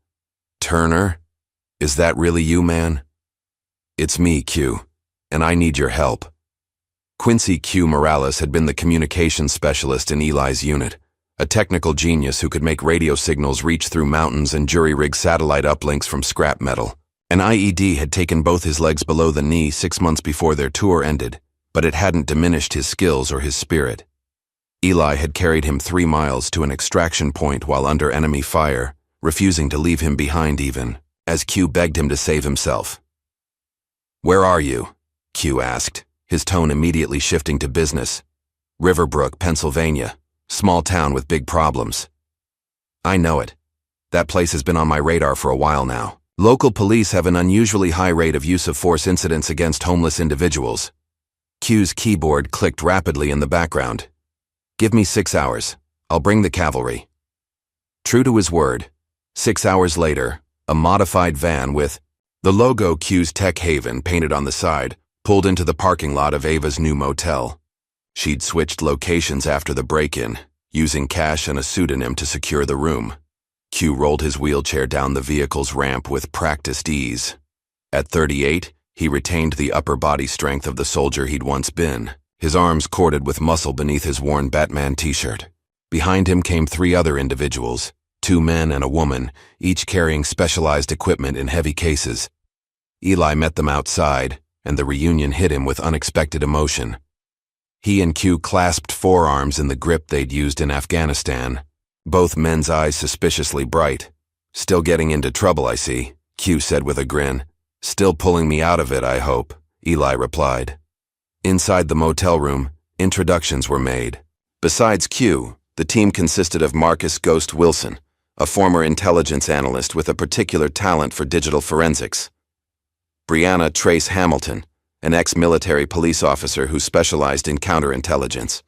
Speaker 1: "Turner? Is that really you, man?" "It's me, Q, and I need your help." Quincy Q. Morales had been the communications specialist in Eli's unit, a technical genius who could make radio signals reach through mountains and jury-rig satellite uplinks from scrap metal. An IED had taken both his legs below the knee 6 months before their tour ended, but it hadn't diminished his skills or his spirit. Eli had carried him 3 miles to an extraction point while under enemy fire, refusing to leave him behind even, as Q begged him to save himself. "Where are you?" Q asked, his tone immediately shifting to business. "Riverbrook, Pennsylvania. Small town with big problems." "I know it. That place has been on my radar for a while now. Local police have an unusually high rate of use of force incidents against homeless individuals." Q's keyboard clicked rapidly in the background. "Give me 6 hours. I'll bring the cavalry." True to his word, 6 hours later, a modified van with the logo Q's Tech Haven painted on the side pulled into the parking lot of Ava's new motel. She'd switched locations after the break-in, using cash and a pseudonym to secure the room. Q rolled his wheelchair down the vehicle's ramp with practiced ease. At 38, he retained the upper body strength of the soldier he'd once been, his arms corded with muscle beneath his worn Batman t-shirt. Behind him came 3 other individuals, 2 men and a woman, each carrying specialized equipment in heavy cases. Eli met them outside, and the reunion hit him with unexpected emotion. He and Q clasped forearms in the grip they'd used in Afghanistan, both men's eyes suspiciously bright. "Still getting into trouble, I see," Q said with a grin. "Still pulling me out of it, I hope," Eli replied. Inside the motel room, introductions were made. Besides Q, the team consisted of Marcus Ghost Wilson, a former intelligence analyst with a particular talent for digital forensics; Brianna Trace Hamilton, an ex-military police officer who specialized in counterintelligence;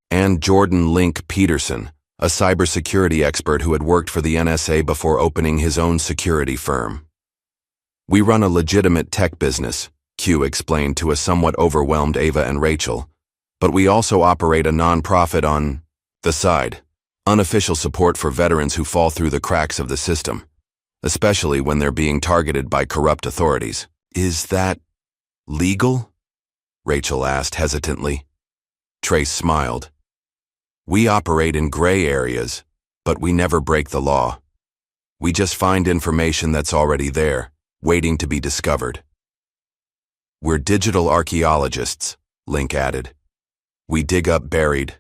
Speaker 1: and Jordan Link Peterson, a cybersecurity expert who had worked for the NSA before opening his own security firm. "We run a legitimate tech business," Q explained to a somewhat overwhelmed Ava and Rachel, "but we also operate a non-profit on the side, unofficial support for veterans who fall through the cracks of the system, especially when they're being targeted by corrupt authorities." "Is that legal?" Rachel asked hesitantly. Trace smiled. "We operate in gray areas, but we never break the law. We just find information that's already there, waiting to be discovered." "We're digital archaeologists," Link added. "We dig up buried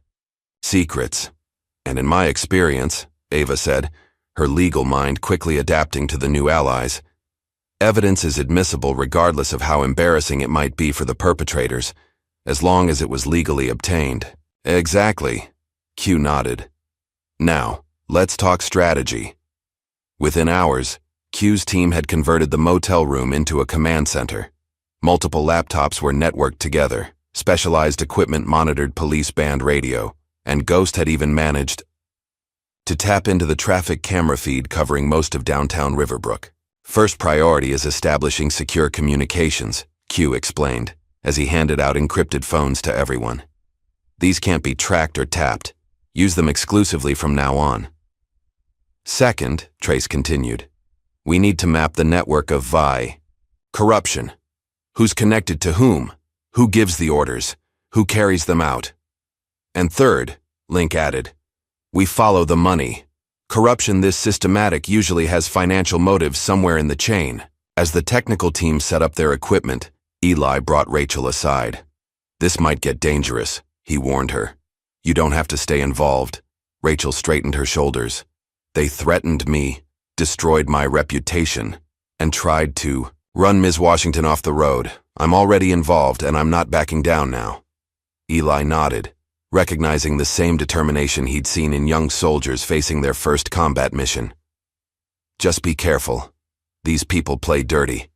Speaker 1: secrets. And in my experience," Ava said, her legal mind quickly adapting to the new allies, "evidence is admissible regardless of how embarrassing it might be for the perpetrators, as long as it was legally obtained." "Exactly," Q nodded. "Now, let's talk strategy." Within hours, Q's team had converted the motel room into a command center. Multiple laptops were networked together, specialized equipment monitored police band radio, and Ghost had even managed to tap into the traffic camera feed covering most of downtown Riverbrook. First priority is establishing secure communications, Q explained, as he handed out encrypted phones to everyone. These can't be tracked or tapped. Use them exclusively from now on. Second, Trace continued, we need to map the network of corruption. Who's connected to whom? Who gives the orders? Who carries them out? And third, Link added, we follow the money. Corruption this systematic usually has financial motives somewhere in the chain. As the technical team set up their equipment, Eli brought Rachel aside. This might get dangerous, he warned her. You don't have to stay involved. Rachel straightened her shoulders. They threatened me, destroyed my reputation, and tried to run Ms. Washington off the road. I'm already involved and I'm not backing down now. Eli nodded, recognizing the same determination he'd seen in young soldiers facing their first combat mission. Just be careful. These people play dirty.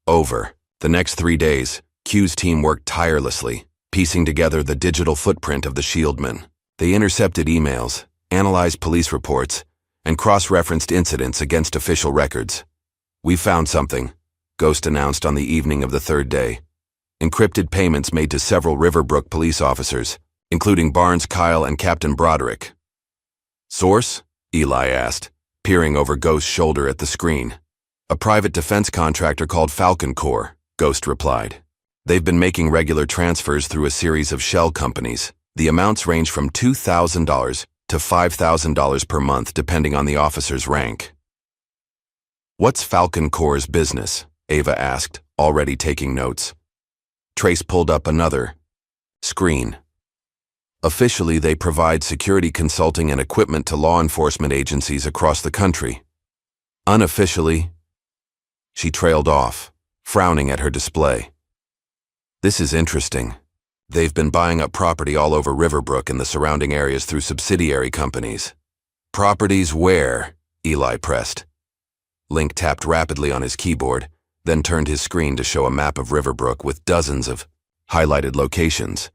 Speaker 1: Over. The next 3 days, Q's team worked tirelessly, piecing together the digital footprint of the Shieldmen. They intercepted emails, analyzed police reports, and cross-referenced incidents against official records. We found something, Ghost announced on the evening of the third day. Encrypted payments made to several Riverbrook police officers, including Barnes, Kyle, and Captain Broderick. Source? Eli asked, peering over Ghost's shoulder at the screen. A private defense contractor called Falcon Corps, Ghost replied. They've been making regular transfers through a series of shell companies. The amounts range from $2,000 to $5,000 per month depending on the officer's rank. What's Falcon Corps' business? Ava asked, already taking notes. Trace pulled up another screen. Officially, they provide security consulting and equipment to law enforcement agencies across the country. Unofficially, she trailed off, frowning at her display. This is interesting. They've been buying up property all over Riverbrook and the surrounding areas through subsidiary companies. Properties where? Eli pressed. Link tapped rapidly on his keyboard, then turned his screen to show a map of Riverbrook with dozens of highlighted locations.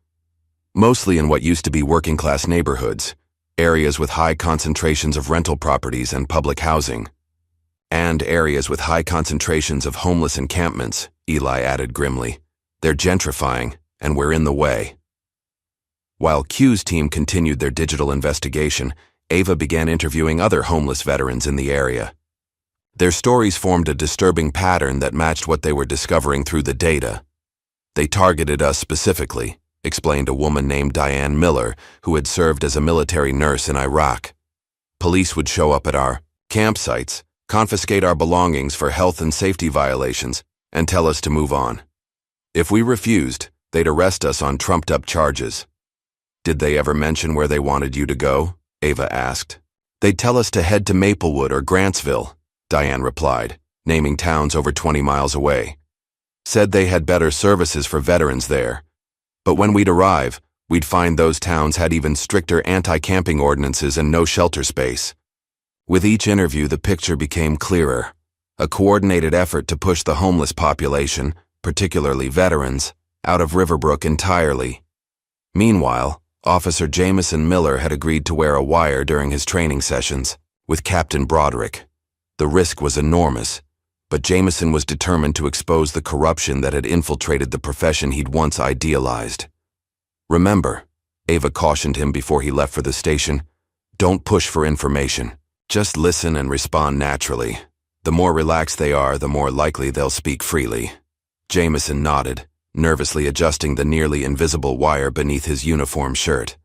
Speaker 1: Mostly in what used to be working-class neighborhoods, areas with high concentrations of rental properties and public housing, and areas with high concentrations of homeless encampments, Eli added grimly. They're gentrifying, and we're in the way. While Q's team continued their digital investigation, Ava began interviewing other homeless veterans in the area. Their stories formed a disturbing pattern that matched what they were discovering through the data. They targeted us specifically, explained a woman named Diane Miller, who had served as a military nurse in Iraq. Police would show up at our campsites, confiscate our belongings for health and safety violations, and tell us to move on. If we refused, they'd arrest us on trumped-up charges. Did they ever mention where they wanted you to go? Ava asked. They'd tell us to head to Maplewood or Grantsville, Diane replied, naming towns over 20 miles away. Said they had better services for veterans there. But when we'd arrive, we'd find those towns had even stricter anti-camping ordinances and no shelter space. With each interview, the picture became clearer. A coordinated effort to push the homeless population, particularly veterans, out of Riverbrook entirely. Meanwhile, Officer Jameson Miller had agreed to wear a wire during his training sessions with Captain Broderick. The risk was enormous, but Jameson was determined to expose the corruption that had infiltrated the profession he'd once idealized. Remember, Ava cautioned him before he left for the station, don't push for information. Just listen and respond naturally. The more relaxed they are, the more likely they'll speak freely. Jameson nodded, nervously adjusting the nearly invisible wire beneath his uniform shirt.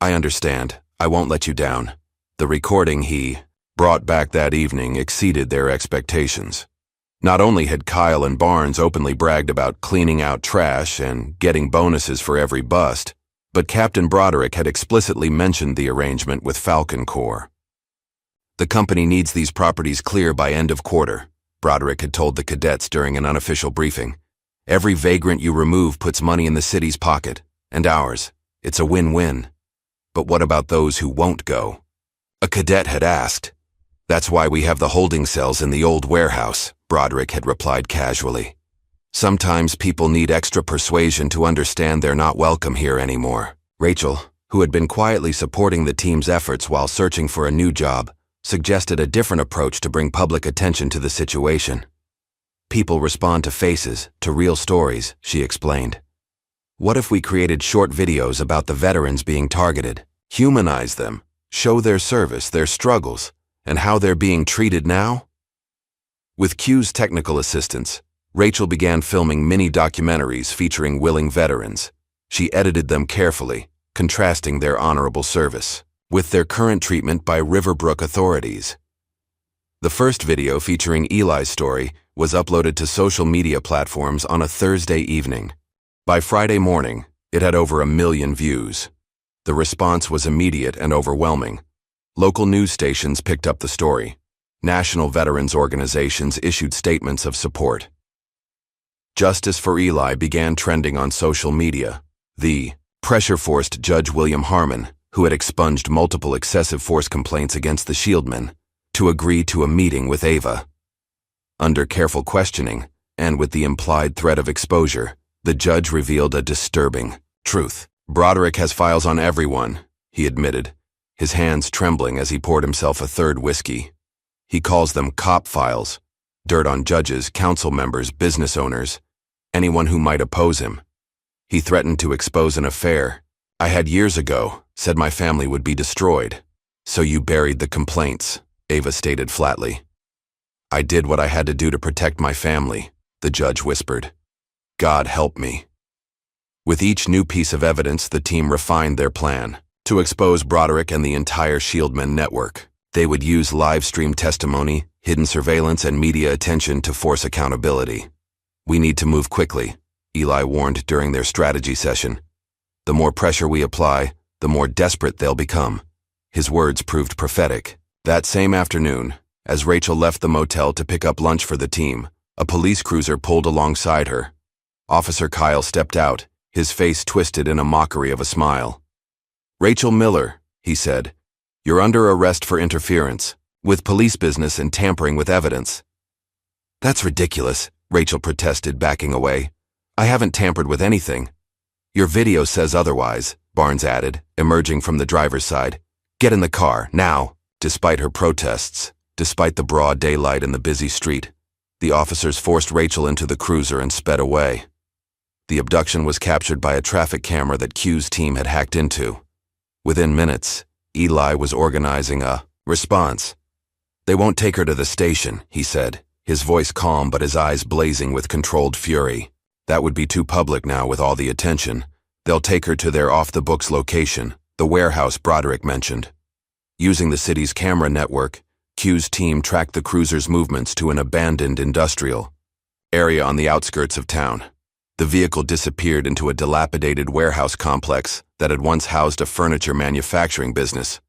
Speaker 1: I understand. I won't let you down. The recording he brought back that evening exceeded their expectations. Not only had Kyle and Barnes openly bragged about cleaning out trash and getting bonuses for every bust, but Captain Broderick had explicitly mentioned the arrangement with Falcon Corps. The company needs these properties clear by end of quarter, Broderick had told the cadets during an unofficial briefing. Every vagrant you remove puts money in the city's pocket, and ours. It's a win-win. But what about those who won't go? A cadet had asked. That's why we have the holding cells in the old warehouse, Broderick had replied casually. Sometimes people need extra persuasion to understand they're not welcome here anymore. Rachel, who had been quietly supporting the team's efforts while searching for a new job, suggested a different approach to bring public attention to the situation. People respond to faces, to real stories, she explained. What if we created short videos about the veterans being targeted, humanize them, show their service, their struggles, and how they're being treated now? With Q's technical assistance, Rachel began filming mini-documentaries featuring willing veterans. She edited them carefully, contrasting their honorable service with their current treatment by Riverbrook authorities. The first video featuring Eli's story was uploaded to social media platforms on a Thursday evening. By Friday morning, it had over 1 million views. The response was immediate and overwhelming. Local news stations picked up the story. National veterans organizations issued statements of support. Justice for Eli began trending on social media. The pressure forced Judge William Harmon, who had expunged multiple excessive force complaints against the Shieldmen, to agree to a meeting with Ava. Under careful questioning, and with the implied threat of exposure, the judge revealed a disturbing truth. Broderick has files on everyone, he admitted, his hands trembling as he poured himself a third whiskey. He calls them cop files, dirt on judges, council members, business owners, anyone who might oppose him. He threatened to expose an affair I had years ago, said my family would be destroyed. So you buried the complaints, Ava stated flatly. I did what I had to do to protect my family, the judge whispered. God help me. With each new piece of evidence, the team refined their plan to expose Broderick and the entire Shieldmen network. They would use live-stream testimony, hidden surveillance, and media attention to force accountability. We need to move quickly, Eli warned during their strategy session. The more pressure we apply, the more desperate they'll become. His words proved prophetic. That same afternoon, as Rachel left the motel to pick up lunch for the team, a police cruiser pulled alongside her. Officer Kyle stepped out, his face twisted in a mockery of a smile. Rachel Miller, he said, you're under arrest for interference with police business and tampering with evidence. That's ridiculous, Rachel protested, backing away. I haven't tampered with anything. Your video says otherwise, Barnes added, emerging from the driver's side. Get in the car, now. Despite her protests, despite the broad daylight and the busy street, the officers forced Rachel into the cruiser and sped away. The abduction was captured by a traffic camera that Q's team had hacked into. Within minutes, Eli was organizing a response. They won't take her to the station, he said, his voice calm but his eyes blazing with controlled fury. That would be too public now with all the attention. They'll take her to their off-the-books location, the warehouse Broderick mentioned. Using the city's camera network, Q's team tracked the cruiser's movements to an abandoned industrial area on the outskirts of town. The vehicle disappeared into a dilapidated warehouse complex that had once housed a furniture manufacturing business.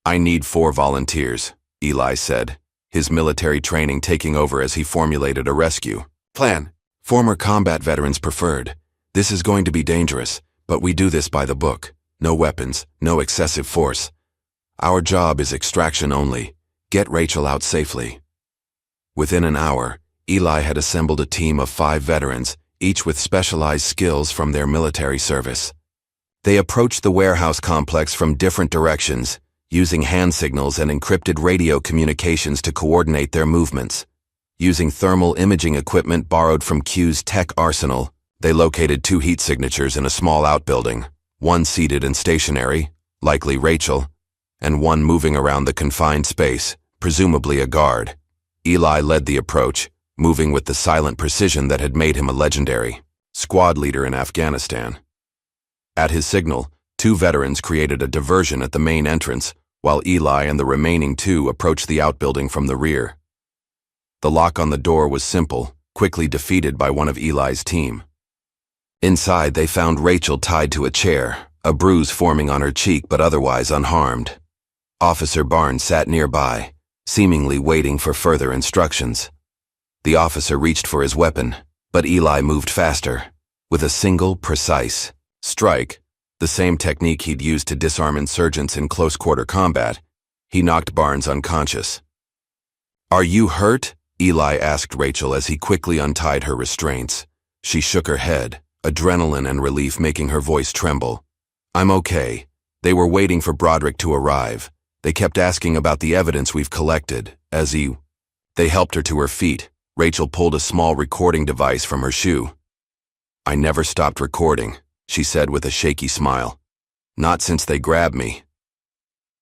Speaker 1: I need 4 volunteers, Eli said, his military training taking over as he formulated a rescue plan. Former combat veterans preferred. This is going to be dangerous, but we do this by the book. No weapons, no excessive force. Our job is extraction only. Get Rachel out safely. Within an hour, Eli had assembled a team of 5 veterans, each with specialized skills from their military service. They approached the warehouse complex from different directions, using hand signals and encrypted radio communications to coordinate their movements. Using thermal imaging equipment borrowed from Q's tech arsenal, they located 2 heat signatures in a small outbuilding, one seated and stationary, likely Rachel, and one moving around the confined space, presumably a guard. Eli led the approach, moving with the silent precision that had made him a legendary squad leader in Afghanistan. At his signal, 2 veterans created a diversion at the main entrance, while Eli and the remaining 2 approached the outbuilding from the rear. The lock on the door was simple, quickly defeated by one of Eli's team. Inside, they found Rachel tied to a chair, a bruise forming on her cheek but otherwise unharmed. Officer Barnes sat nearby, seemingly waiting for further instructions. The officer reached for his weapon, but Eli moved faster. With a single, precise strike, the same technique he'd used to disarm insurgents in close-quarter combat, he knocked Barnes unconscious. Are you hurt? Eli asked Rachel as he quickly untied her restraints. She shook her head, adrenaline and relief making her voice tremble. I'm okay, They were waiting for Broderick to arrive. They kept asking about the evidence we've collected, They helped her to her feet. Rachel pulled a small recording device from her shoe. "I never stopped recording," she said with a shaky smile. "Not since they grabbed me."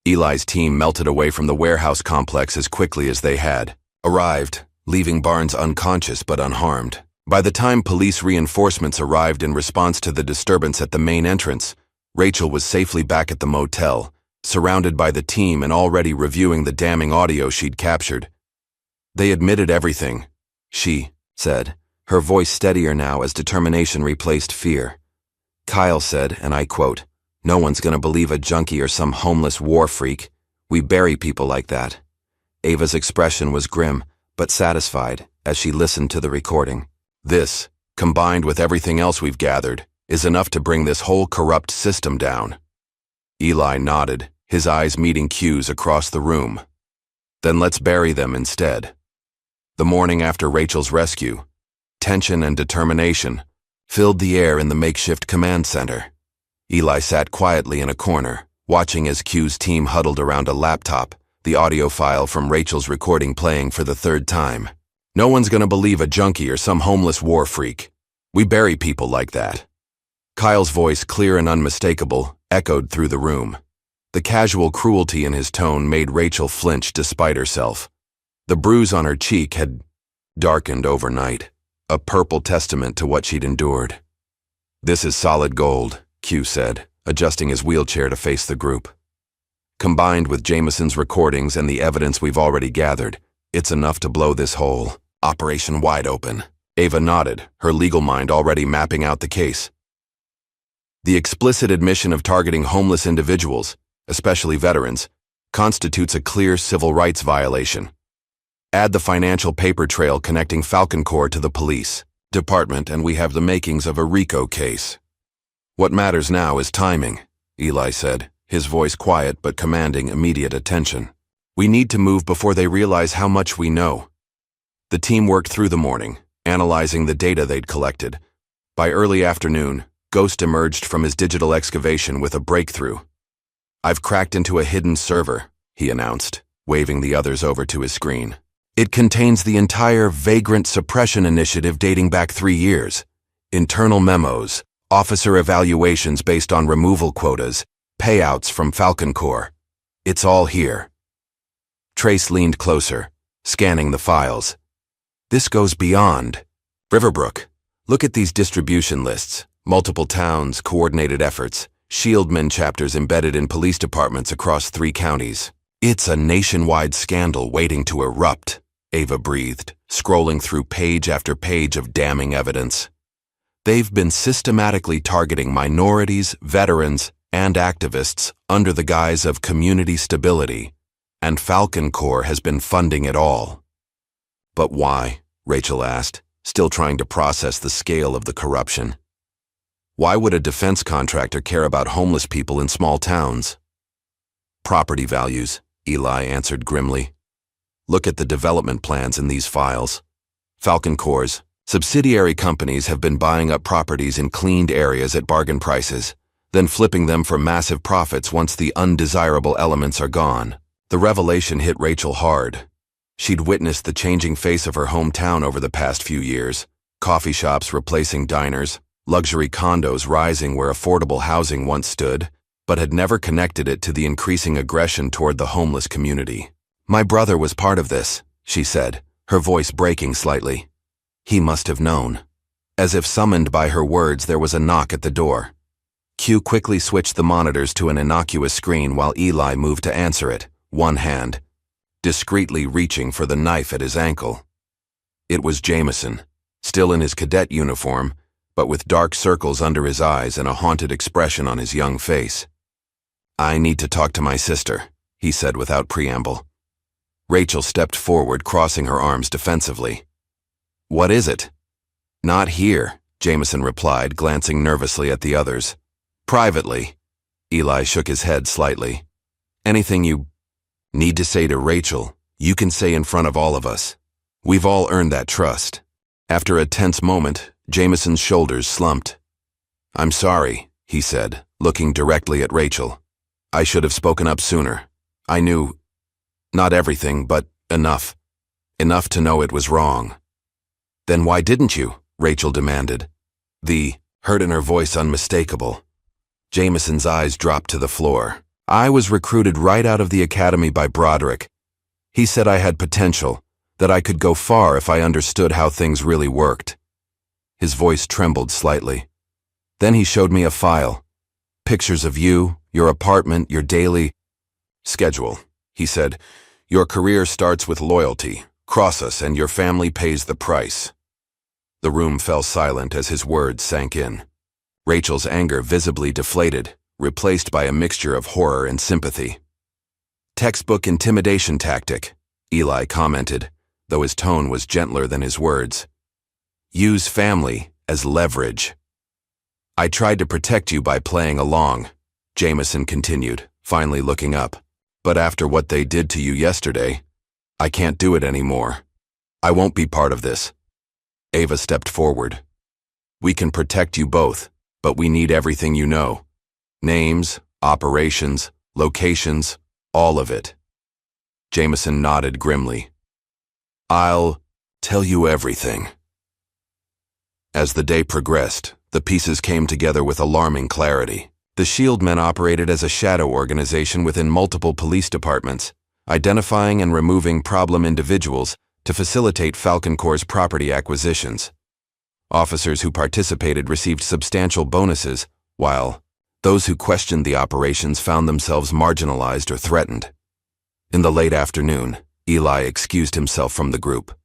Speaker 1: Eli's team melted away from the warehouse complex as quickly as they had arrived, leaving Barnes unconscious but unharmed. By the time police reinforcements arrived in response to the disturbance at the main entrance, Rachel was safely back at the motel, surrounded by the team and already reviewing the damning audio she'd captured. "They admitted everything," she said, her voice steadier now as determination replaced fear. "Kyle said, and I quote, 'No one's gonna believe a junkie or some homeless war freak. We bury people like that.'" Ava's expression was grim, but satisfied, as she listened to the recording. "This, combined with everything else we've gathered, is enough to bring this whole corrupt system down." Eli nodded, his eyes meeting Q's across the room. "Then let's bury them instead." The morning after Rachel's rescue, tension and determination filled the air in the makeshift command center. Eli sat quietly in a corner, watching as Q's team huddled around a laptop, the audio file from Rachel's recording playing for the third time. "No one's gonna believe a junkie or some homeless war freak. We bury people like that." Kyle's voice, clear and unmistakable, echoed through the room. The casual cruelty in his tone made Rachel flinch despite herself. The bruise on her cheek had darkened overnight, a purple testament to what she'd endured. "This is solid gold," Q said, adjusting his wheelchair to face the group. "Combined with Jameson's recordings and the evidence we've already gathered, it's enough to blow this whole operation wide open." Ava nodded, her legal mind already mapping out the case. "The explicit admission of targeting homeless individuals, especially veterans, constitutes a clear civil rights violation. Add the financial paper trail connecting Falcon Corps to the police department and we have the makings of a RICO case." "What matters now is timing," Eli said, his voice quiet but commanding immediate attention. "We need to move before they realize how much we know." The team worked through the morning, analyzing the data they'd collected. By early afternoon, Ghost emerged from his digital excavation with a breakthrough. "I've cracked into a hidden server," he announced, waving the others over to his screen. "It contains the entire vagrant suppression initiative dating back 3 years. Internal memos, officer evaluations based on removal quotas, payouts from Falcon Corps. It's all here." Trace leaned closer, scanning the files. "This goes beyond Riverbrook. Look at these distribution lists. Multiple towns, coordinated efforts, Shieldmen chapters embedded in police departments across 3 counties. It's a nationwide scandal waiting to erupt," Ava breathed, scrolling through page after page of damning evidence. "They've been systematically targeting minorities, veterans, and activists under the guise of community stability, and Falcon Corps has been funding it all." "But why?" Rachel asked, still trying to process the scale of the corruption. "Why would a defense contractor care about homeless people in small towns?" "Property values," Eli answered grimly. "Look at the development plans in these files. Falcon Corps' subsidiary companies have been buying up properties in cleaned areas at bargain prices, then flipping them for massive profits once the undesirable elements are gone." The revelation hit Rachel hard. She'd witnessed the changing face of her hometown over the past few years, coffee shops replacing diners, luxury condos rising where affordable housing once stood, but had never connected it to the increasing aggression toward the homeless community. "My brother was part of this," she said, her voice breaking slightly. "He must have known." As if summoned by her words, there was a knock at the door. Q quickly switched the monitors to an innocuous screen while Eli moved to answer it, one hand discreetly reaching for the knife at his ankle. It was Jameson, still in his cadet uniform, but with dark circles under his eyes and a haunted expression on his young face. "I need to talk to my sister," he said without preamble. Rachel stepped forward, crossing her arms defensively. "What is it?" "Not here," Jameson replied, glancing nervously at the others. "Privately." Eli shook his head slightly. "Anything you need to say to Rachel, you can say in front of all of us. We've all earned that trust." After a tense moment, Jameson's shoulders slumped. "I'm sorry," he said, looking directly at Rachel. I should have spoken up sooner. I knew, not everything, but enough. Enough to know it was wrong. Then why didn't you? Rachel demanded. The hurt in her voice unmistakable. Jameson's eyes dropped to the floor. I was recruited right out of the academy by Broderick. He said I had potential, that I could go far if I understood how things really worked. His voice trembled slightly. Then he showed me a file. Pictures of you, your apartment, your daily schedule. He said, "Your career starts with loyalty. Cross us and your family pays the price." The room fell silent as his words sank in. Rachel's anger visibly deflated, replaced by a mixture of horror and sympathy. "Textbook intimidation tactic," Eli commented, though his tone was gentler than his words. "Use family as leverage." "I tried to protect you by playing along," Jameson continued, finally looking up. "But after what they did to you yesterday, I can't do it anymore. I won't be part of this." Ava stepped forward. "We can protect you both, but we need everything you know. Names, operations, locations, all of it." Jameson nodded grimly. "I'll tell you everything." As the day progressed, the pieces came together with alarming clarity. The SHIELD men operated as a shadow organization within multiple police departments, identifying and removing problem individuals to facilitate Falcon Corps' property acquisitions. Officers who participated received substantial bonuses, while those who questioned the operations found themselves marginalized or threatened. In the late afternoon, Eli excused himself from the group.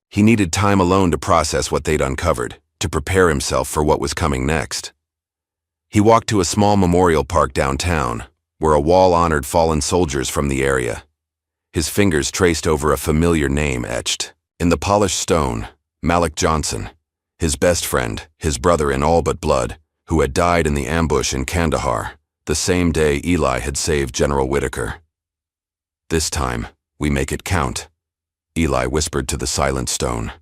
Speaker 1: He needed time alone to process what they'd uncovered, to prepare himself for what was coming next. He walked to a small memorial park downtown, where a wall honored fallen soldiers from the area. His fingers traced over a familiar name etched in the polished stone: Malik Johnson, his best friend, his brother in all but blood, who had died in the ambush in Kandahar, the same day Eli had saved General Whitaker. "This time, we make it count," Eli whispered to the silent stone.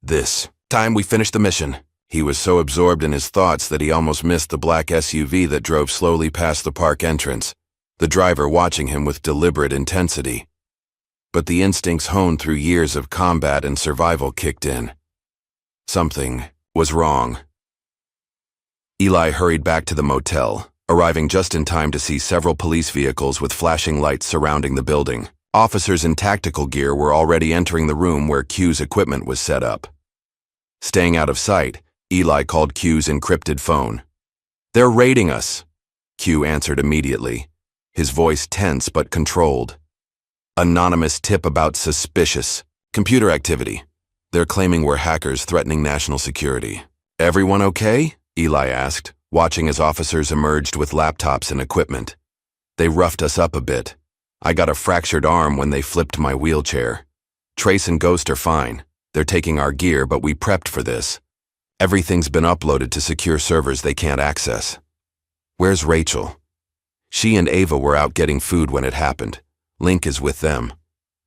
Speaker 1: "This time we finish the mission." He was so absorbed in his thoughts that he almost missed the black SUV that drove slowly past the park entrance, the driver watching him with deliberate intensity. But the instincts honed through years of combat and survival kicked in. Something was wrong. Eli hurried back to the motel, arriving just in time to see several police vehicles with flashing lights surrounding the building. Officers in tactical gear were already entering the room where Q's equipment was set up. Staying out of sight, Eli called Q's encrypted phone. "They're raiding us," Q answered immediately, his voice tense but controlled. "Anonymous tip about suspicious computer activity. They're claiming we're hackers threatening national security." "Everyone okay?" Eli asked, watching as officers emerged with laptops and equipment. "They roughed us up a bit. I got a fractured arm when they flipped my wheelchair. Trace and Ghost are fine. They're taking our gear, but we prepped for this. Everything's been uploaded to secure servers they can't access." "Where's Rachel?" "She and Ava were out getting food when it happened. Link is with them.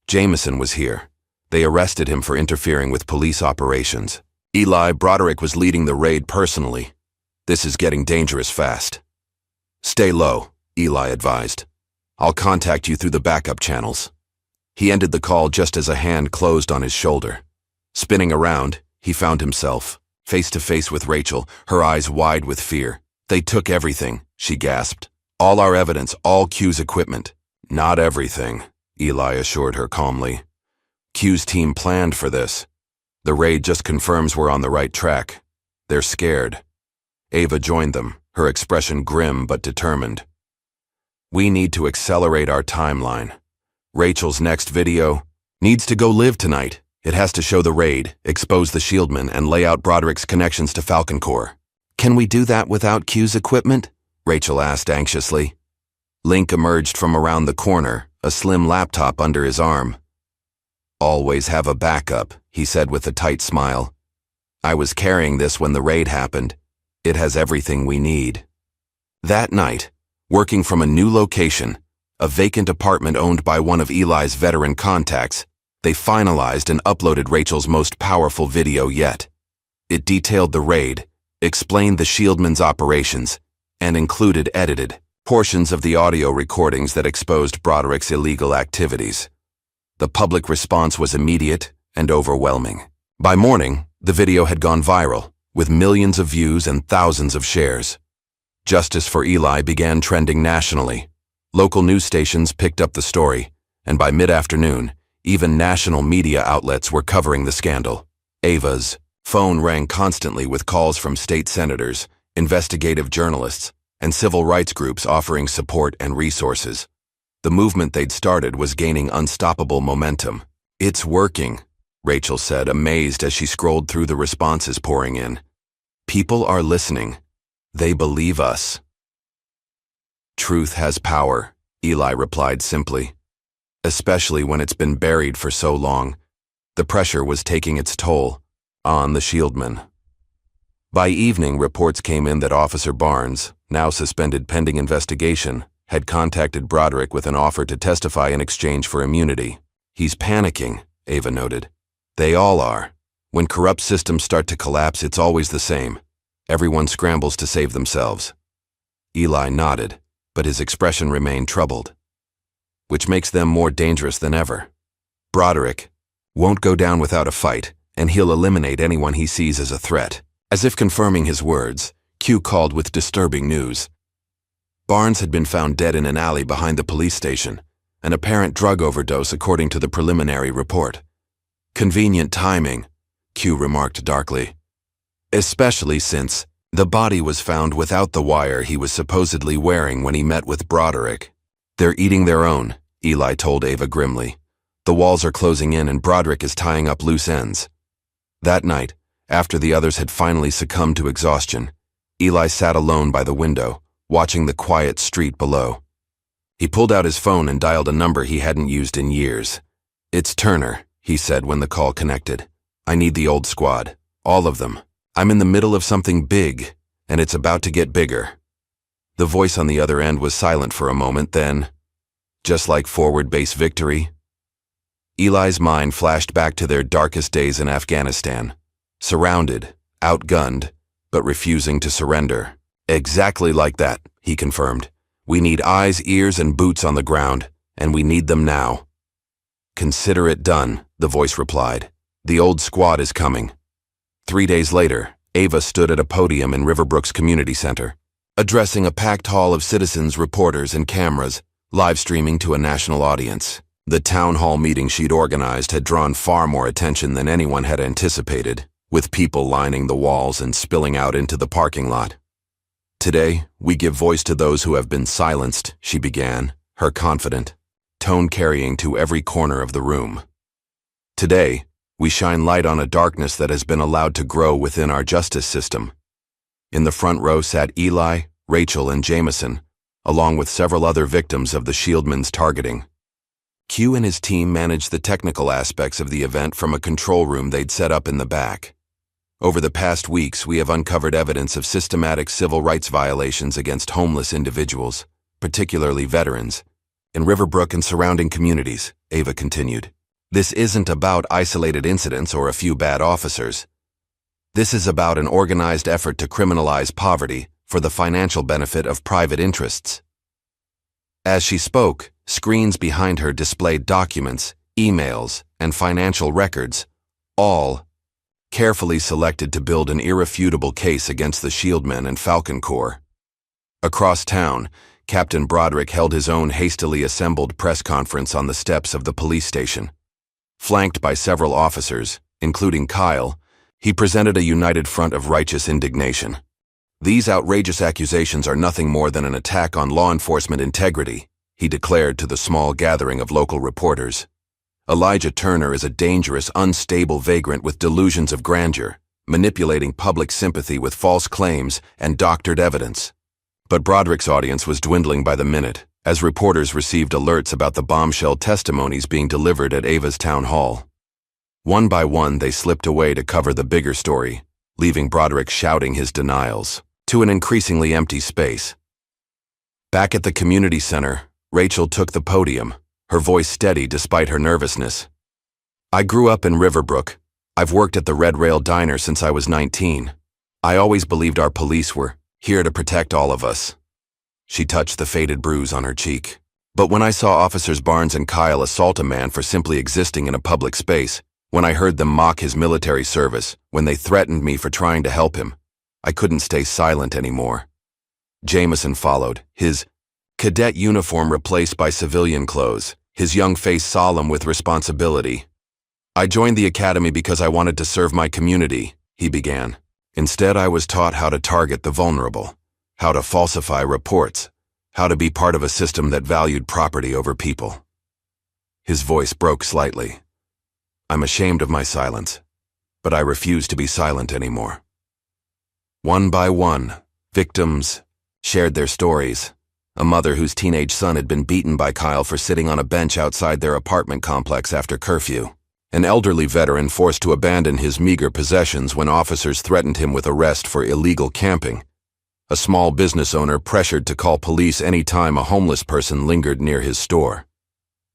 Speaker 1: Jameson was here. They arrested him for interfering with police operations. Broderick was leading the raid personally. This is getting dangerous fast." "Stay low," Eli advised. "I'll contact you through the backup channels." He ended the call just as a hand closed on his shoulder. Spinning around, he found himself face to face with Rachel, her eyes wide with fear. "They took everything," she gasped. "All our evidence, all Q's equipment." "Not everything," Eli assured her calmly. "Q's team planned for this. The raid just confirms we're on the right track. They're scared." Ava joined them, her expression grim but determined. "We need to accelerate our timeline. Rachel's next video needs to go live tonight. It has to show the raid, expose the shieldmen, and lay out Broderick's connections to Falcon Corps." "Can we do that without Q's equipment?" Rachel asked anxiously. Link emerged from around the corner, a slim laptop under his arm. "Always have a backup," he said with a tight smile. "I was carrying this when the raid happened. It has everything we need." That night, working from a new location, a vacant apartment owned by one of Eli's veteran contacts, they finalized and uploaded Rachel's most powerful video yet. It detailed the raid, explained the Shieldmen's operations, and included edited, portions of the audio recordings that exposed Broderick's illegal activities. The public response was immediate and overwhelming. By morning, the video had gone viral, with millions of views and thousands of shares. Justice for Eli began trending nationally. Local news stations picked up the story, and by mid-afternoon, even national media outlets were covering the scandal. Ava's phone rang constantly with calls from state senators, investigative journalists, and civil rights groups offering support and resources. The movement they'd started was gaining unstoppable momentum. "It's working," Rachel said, amazed as she scrolled through the responses pouring in. "People are listening. They believe us." "Truth has power," Eli replied simply. "Especially when it's been buried for so long." The pressure was taking its toll on the Shieldmen. By evening, reports came in that Officer Barnes, now suspended pending investigation, had contacted Broderick with an offer to testify in exchange for immunity. "He's panicking," Ava noted. "They all are. When corrupt systems start to collapse, it's always the same. Everyone scrambles to save themselves." Eli nodded, but his expression remained troubled. "Which makes them more dangerous than ever. Broderick won't go down without a fight, and he'll eliminate anyone he sees as a threat." As if confirming his words, Q called with disturbing news. Barnes had been found dead in an alley behind the police station, an apparent drug overdose according to the preliminary report. "Convenient timing," Q remarked darkly. "Especially since the body was found without the wire he was supposedly wearing when he met with Broderick." "They're eating their own," Eli told Ava grimly. "The walls are closing in and Broderick is tying up loose ends." That night, after the others had finally succumbed to exhaustion, Eli sat alone by the window, watching the quiet street below. He pulled out his phone and dialed a number he hadn't used in years. "It's Turner," he said when the call connected. "I need the old squad. All of them. I'm in the middle of something big, and it's about to get bigger." The voice on the other end was silent for a moment, then, "Just like forward base victory?" Eli's mind flashed back to their darkest days in Afghanistan. Surrounded, outgunned, but refusing to surrender. "Exactly like that," he confirmed. "We need eyes, ears, and boots on the ground, and we need them now." "Consider it done," the voice replied. "The old squad is coming." 3 days later, Ava stood at a podium in Riverbrook's community center, addressing a packed hall of citizens, reporters, and cameras, live streaming to a national audience. The town hall meeting she'd organized had drawn far more attention than anyone had anticipated, with people lining the walls and spilling out into the parking lot. "Today, we give voice to those who have been silenced," she began, her confident tone carrying to every corner of the room. "Today, we shine light on a darkness that has been allowed to grow within our justice system." In the front row sat Eli, Rachel, and Jameson, along with several other victims of the Shieldmen's targeting. Q and his team managed the technical aspects of the event from a control room they'd set up in the back. Over the past weeks, we have uncovered evidence of systematic civil rights violations against homeless individuals, particularly veterans, in Riverbrook and surrounding communities, Ava continued. "This isn't about isolated incidents or a few bad officers. This is about an organized effort to criminalize poverty for the financial benefit of private interests." As she spoke, screens behind her displayed documents, emails, and financial records, all carefully selected to build an irrefutable case against the Shieldmen and Falcon Corps. Across town, Captain Broderick held his own hastily assembled press conference on the steps of the police station. Flanked by several officers, including Kyle, he presented a united front of righteous indignation. "These outrageous accusations are nothing more than an attack on law enforcement integrity," he declared to the small gathering of local reporters. "Elijah Turner is a dangerous, unstable vagrant with delusions of grandeur, manipulating public sympathy with false claims and doctored evidence." But Broderick's audience was dwindling by the minute, as reporters received alerts about the bombshell testimonies being delivered at Ava's town hall. One by one, they slipped away to cover the bigger story, leaving Broderick shouting his denials to an increasingly empty space. Back at the community center, Rachel took the podium, her voice steady despite her nervousness. "I grew up in Riverbrook. I've worked at the Red Rail Diner since I was 19. I always believed our police were here to protect all of us." She touched the faded bruise on her cheek. But when I saw Officers Barnes and Kyle assault a man for simply existing in a public space, when I heard them mock his military service, when they threatened me for trying to help him, I couldn't stay silent anymore. Jameson followed, his cadet uniform replaced by civilian clothes, his young face solemn with responsibility. "I joined the academy because I wanted to serve my community," he began. "Instead, I was taught how to target the vulnerable, how to falsify reports, how to be part of a system that valued property over people." His voice broke slightly. "I'm ashamed of my silence, but I refuse to be silent anymore." One by one, victims shared their stories. A mother whose teenage son had been beaten by Kyle for sitting on a bench outside their apartment complex after curfew. An elderly veteran forced to abandon his meager possessions when officers threatened him with arrest for illegal camping. A small business owner pressured to call police any time a homeless person lingered near his store.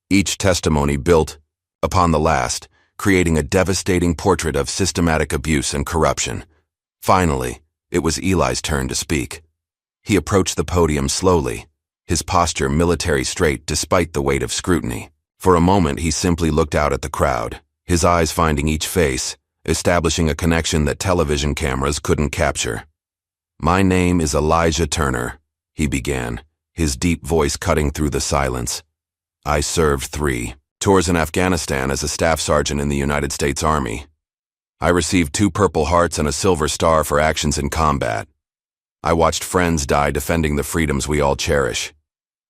Speaker 1: Each testimony built upon the last, creating a devastating portrait of systematic abuse and corruption. Finally, it was Eli's turn to speak. He approached the podium slowly, his posture military straight despite the weight of scrutiny. For a moment, he simply looked out at the crowd, his eyes finding each face, establishing a connection that television cameras couldn't capture. "My name is Elijah Turner," he began, his deep voice cutting through the silence. "I served 3 tours in Afghanistan as a staff sergeant in the United States Army. I received 2 Purple Hearts and a Silver Star for actions in combat. I watched friends die defending the freedoms we all cherish."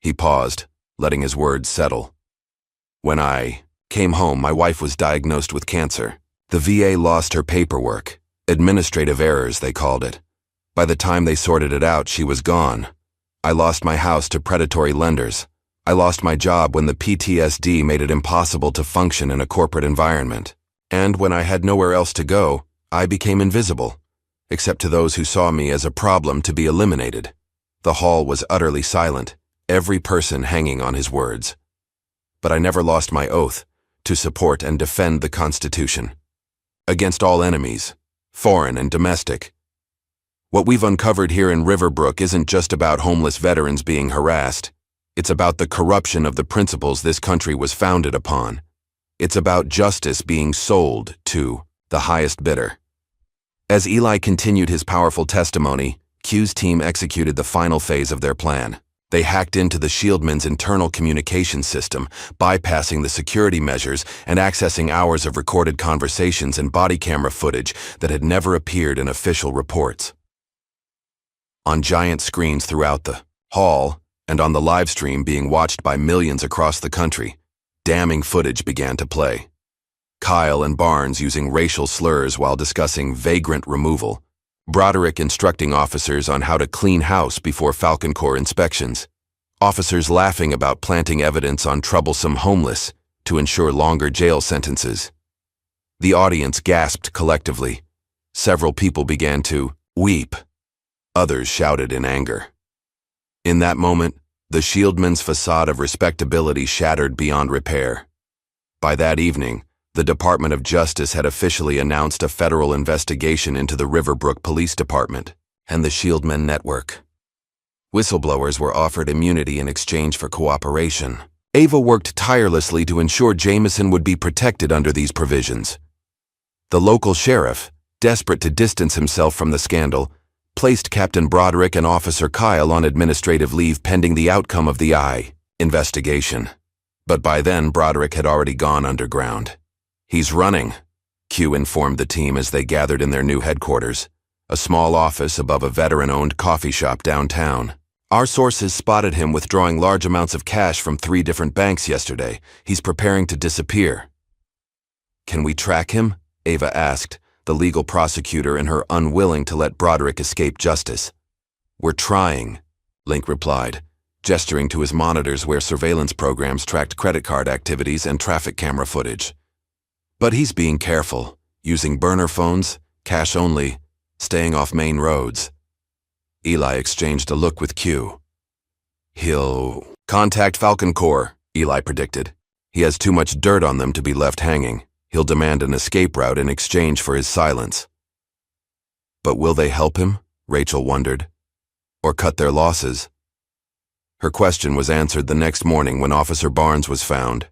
Speaker 1: He paused, letting his words settle. "When I came home, my wife was diagnosed with cancer. The VA lost her paperwork. Administrative errors, they called it. By the time they sorted it out, she was gone. I lost my house to predatory lenders. I lost my job when the PTSD made it impossible to function in a corporate environment. And when I had nowhere else to go, I became invisible, except to those who saw me as a problem to be eliminated." The hall was utterly silent, every person hanging on his words. "But I never lost my oath to support and defend the Constitution. Against all enemies, foreign and domestic. What we've uncovered here in Riverbrook isn't just about homeless veterans being harassed. It's about the corruption of the principles this country was founded upon. It's about justice being sold to the highest bidder." As Eli continued his powerful testimony, Q's team executed the final phase of their plan. They hacked into the Shieldmen's internal communication system, bypassing the security measures and accessing hours of recorded conversations and body camera footage that had never appeared in official reports. On giant screens throughout the hall, and on the live stream being watched by millions across the country, damning footage began to play. Kyle and Barnes using racial slurs while discussing vagrant removal, Broderick instructing officers on how to clean house before Falcon Corps inspections, officers laughing about planting evidence on troublesome homeless to ensure longer jail sentences. The audience gasped collectively. Several people began to weep. Others shouted in anger. In that moment, the Shieldmen's facade of respectability shattered beyond repair. By that evening, the Department of Justice had officially announced a federal investigation into the Riverbrook Police Department and the Shieldmen Network. Whistleblowers were offered immunity in exchange for cooperation. Ava worked tirelessly to ensure Jameson would be protected under these provisions. The local sheriff, desperate to distance himself from the scandal, placed Captain Broderick and Officer Kyle on administrative leave pending the outcome of the investigation. But by then, Broderick had already gone underground. "He's running," Q informed the team as they gathered in their new headquarters, a small office above a veteran-owned coffee shop downtown. "Our sources spotted him withdrawing large amounts of cash from 3 different banks yesterday. He's preparing to disappear." "Can we track him?" Ava asked, the legal prosecutor and her unwilling to let Broderick escape justice. "We're trying," Link replied, gesturing to his monitors where surveillance programs tracked credit card activities and traffic camera footage. "But he's being careful, using burner phones, cash only, staying off main roads." Eli exchanged a look with Q. "He'll contact Falcon Corps," Eli predicted. "He has too much dirt on them to be left hanging. He'll demand an escape route in exchange for his silence." "But will they help him?" Rachel wondered. "Or cut their losses?" Her question was answered the next morning when Officer Barnes was found,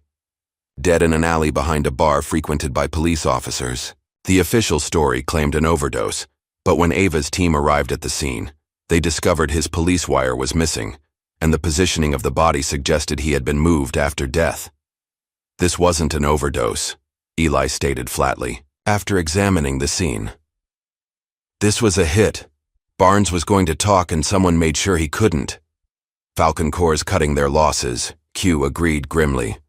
Speaker 1: dead in an alley behind a bar frequented by police officers. The official story claimed an overdose, but when Ava's team arrived at the scene, they discovered his police wire was missing, and the positioning of the body suggested he had been moved after death. This wasn't an overdose, Eli stated flatly, after examining the scene. This was a hit. Barnes was going to talk and someone made sure he couldn't. Falcon Corps cutting their losses, Q agreed grimly.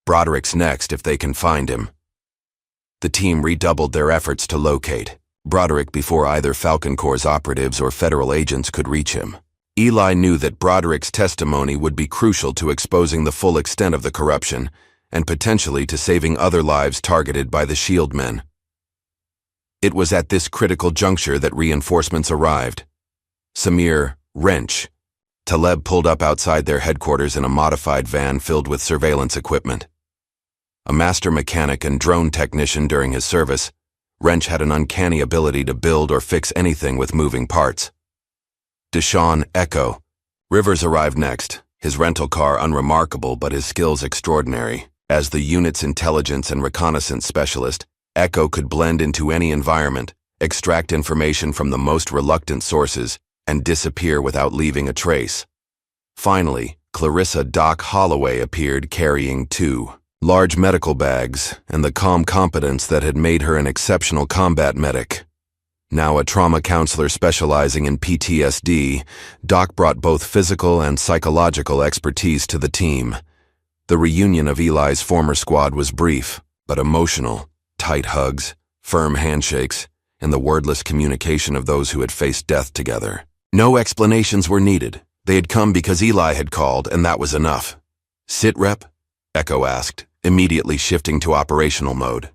Speaker 1: Broderick's next if they can find him. The team redoubled their efforts to locate Broderick before either Falcon Corps operatives or federal agents could reach him. Eli knew that Broderick's testimony would be crucial to exposing the full extent of the corruption and potentially to saving other lives targeted by the Shield men. It was at this critical juncture that reinforcements arrived. Samir, Wrench, Taleb pulled up outside their headquarters in a modified van filled with surveillance equipment. A master mechanic and drone technician during his service, Wrench had an uncanny ability to build or fix anything with moving parts. Deshaun, Echo. Rivers arrived next, his rental car unremarkable but his skills extraordinary. As the unit's intelligence and reconnaissance specialist, Echo could blend into any environment, extract information from the most reluctant sources, and disappear without leaving a trace. Finally, Clarissa Doc Holloway appeared carrying 2 large medical bags and the calm competence that had made her an exceptional combat medic. Now a trauma counselor specializing in PTSD, Doc brought both physical and psychological expertise to the team. The reunion of Eli's former squad was brief, but emotional. Tight hugs, firm handshakes, and the wordless communication of those who had faced death together. No explanations were needed. They had come because Eli had called, and that was enough. Sit, Rep? Echo asked, immediately shifting to operational mode.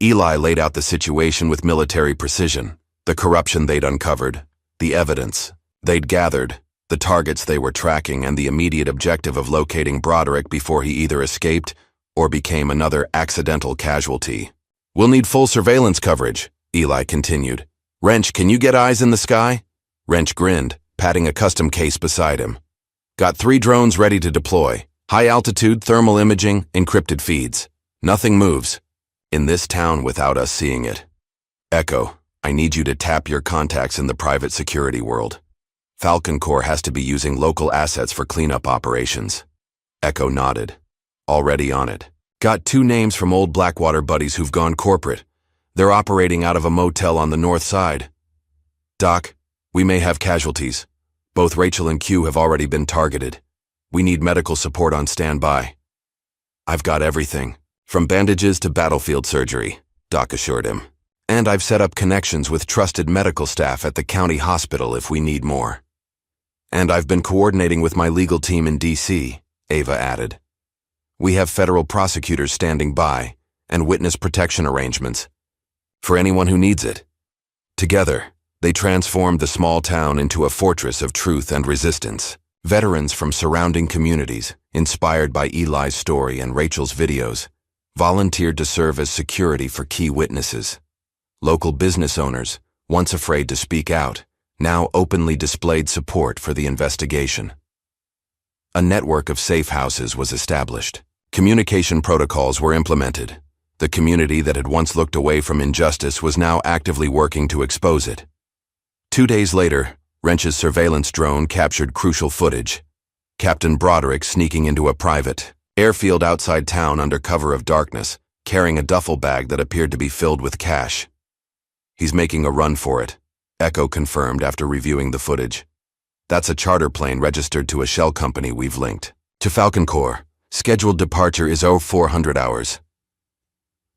Speaker 1: Eli laid out the situation with military precision. The corruption they'd uncovered, the evidence they'd gathered, the targets they were tracking, and the immediate objective of locating Broderick before he either escaped or became another accidental casualty. We'll need full surveillance coverage, Eli continued. Wrench, can you get eyes in the sky? Wrench grinned, patting a custom case beside him. Got 3 drones ready to deploy. High-altitude thermal imaging, encrypted feeds. Nothing moves in this town without us seeing it. Echo, I need you to tap your contacts in the private security world. Falcon Corps has to be using local assets for cleanup operations. Echo nodded. Already on it. Got 2 names from old Blackwater buddies who've gone corporate. They're operating out of a motel on the north side. Doc, we may have casualties. Both Rachel and Q have already been targeted. We need medical support on standby. I've got everything, from bandages to battlefield surgery, Doc assured him. And I've set up connections with trusted medical staff at the county hospital if we need more. And I've been coordinating with my legal team in D.C., Ava added. We have federal prosecutors standing by, and witness protection arrangements, for anyone who needs it. Together, they transformed the small town into a fortress of truth and resistance. Veterans from surrounding communities, inspired by Eli's story and Rachel's videos, volunteered to serve as security for key witnesses. Local business owners, once afraid to speak out, now openly displayed support for the investigation. A network of safe houses was established. Communication protocols were implemented. The community that had once looked away from injustice was now actively working to expose it. 2 days later, Wrench's surveillance drone captured crucial footage. Captain Broderick sneaking into a private airfield outside town under cover of darkness, carrying a duffel bag that appeared to be filled with cash. He's making a run for it, Echo confirmed after reviewing the footage. That's a charter plane registered to a shell company we've linked. To Falcon Corps, scheduled departure is 0400 hours.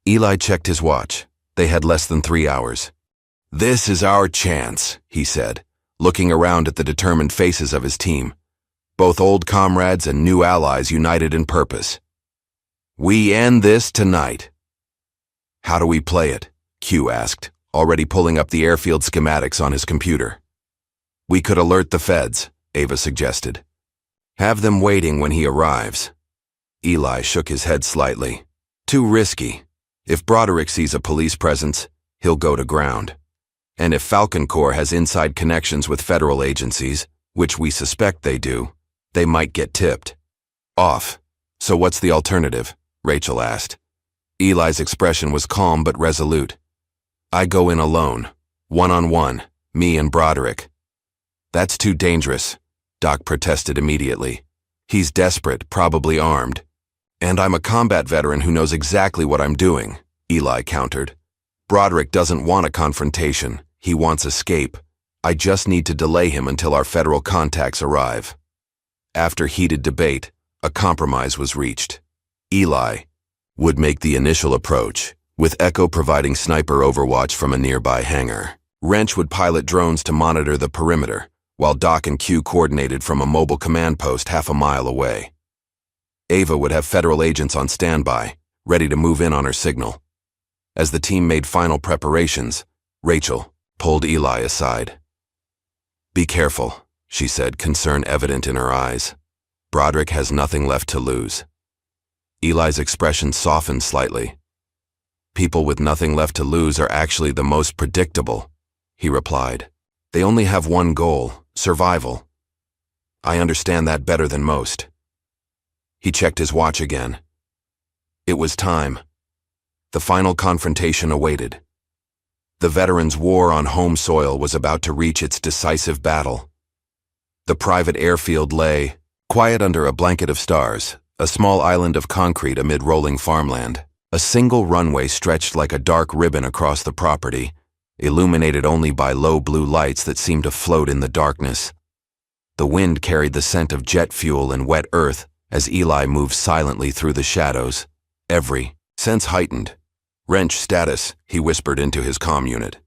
Speaker 1: Eli checked his watch. They had less than 3 hours. This is our chance, he said, looking around at the determined faces of his team. Both old comrades and new allies united in purpose. We end this tonight. How do we play it? Q asked, already pulling up the airfield schematics on his computer. We could alert the feds, Ava suggested. Have them waiting when he arrives. Eli shook his head slightly. Too risky. If Broderick sees a police presence, he'll go to ground. And if Falcon Corps has inside connections with federal agencies, which we suspect they do, They might get tipped off. So what's the alternative? Rachel asked. Eli's expression was calm but resolute. I go in alone, one-on-one, me and Broderick. That's too dangerous, Doc protested immediately. He's desperate, probably armed. And I'm a combat veteran who knows exactly what I'm doing, Eli countered. Broderick doesn't want a confrontation. He wants escape. I just need to delay him until our federal contacts arrive. After heated debate, a compromise was reached. Eli would make the initial approach, with Echo providing sniper overwatch from a nearby hangar. Wrench would pilot drones to monitor the perimeter, while Doc and Q coordinated from a mobile command post half a mile away. Ava would have federal agents on standby, ready to move in on her signal. As the team made final preparations, Rachel pulled Eli aside. Be careful, she said, concern evident in her eyes. Broderick has nothing left to lose. Eli's expression softened slightly. People with nothing left to lose are actually the most predictable, he replied. They only have one goal, survival. I understand that better than most. He checked his watch again. It was time. The final confrontation awaited. The veterans' war on home soil was about to reach its decisive battle. The private airfield lay, quiet under a blanket of stars, a small island of concrete amid rolling farmland. A single runway stretched like a dark ribbon across the property, illuminated only by low blue lights that seemed to float in the darkness. The wind carried the scent of jet fuel and wet earth as Eli moved silently through the shadows, every sense heightened. Wrench status, he whispered into his comm unit.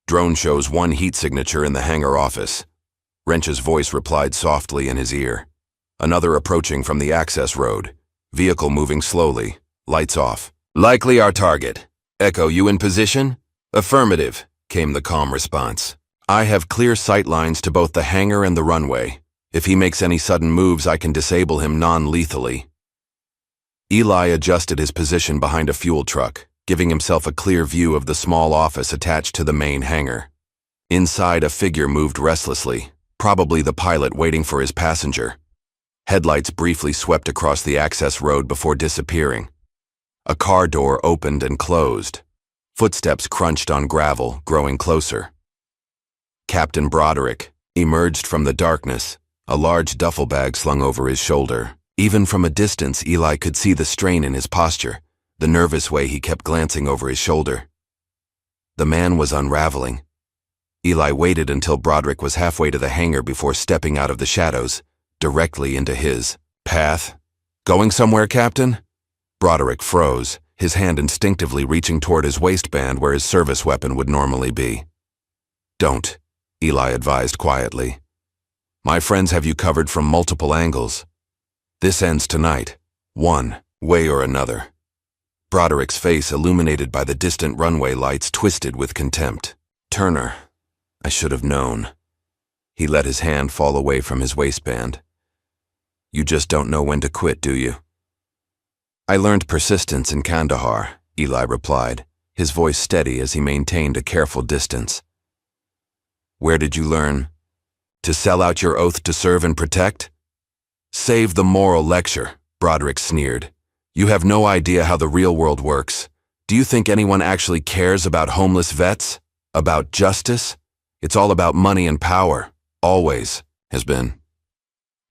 Speaker 1: Drone shows one heat signature in the hangar office. Wrench's voice replied softly in his ear. Another approaching from the access road. Vehicle moving slowly. Lights off. Likely our target. Echo, you in position? Affirmative, came the calm response. I have clear sight lines to both the hangar and the runway. If he makes any sudden moves, I can disable him non-lethally. Eli adjusted his position behind a fuel truck, giving himself a clear view of the small office attached to the main hangar. Inside, a figure moved restlessly, probably the pilot waiting for his passenger. Headlights briefly swept across the access road before disappearing. A car door opened and closed. Footsteps crunched on gravel, growing closer. Captain Broderick emerged from the darkness, a large duffel bag slung over his shoulder. Even from a distance, Eli could see the strain in his posture, the nervous way he kept glancing over his shoulder. The man was unraveling. Eli waited until Broderick was halfway to the hangar before stepping out of the shadows, directly into his path. Going somewhere, Captain? Broderick froze, his hand instinctively reaching toward his waistband where his service weapon would normally be. Don't, Eli advised quietly. My friends have you covered from multiple angles. This ends tonight, one way or another. Broderick's face, illuminated by the distant runway lights, twisted with contempt. Turner, I should have known. He let his hand fall away from his waistband. You just don't know when to quit, do you? I learned persistence in Kandahar, Eli replied, his voice steady as he maintained a careful distance. Where did you learn? To sell out your oath to serve and protect? Save the moral lecture, Broderick sneered. You have no idea how the real world works. Do you think anyone actually cares about homeless vets? About justice? It's all about money and power. Always has been.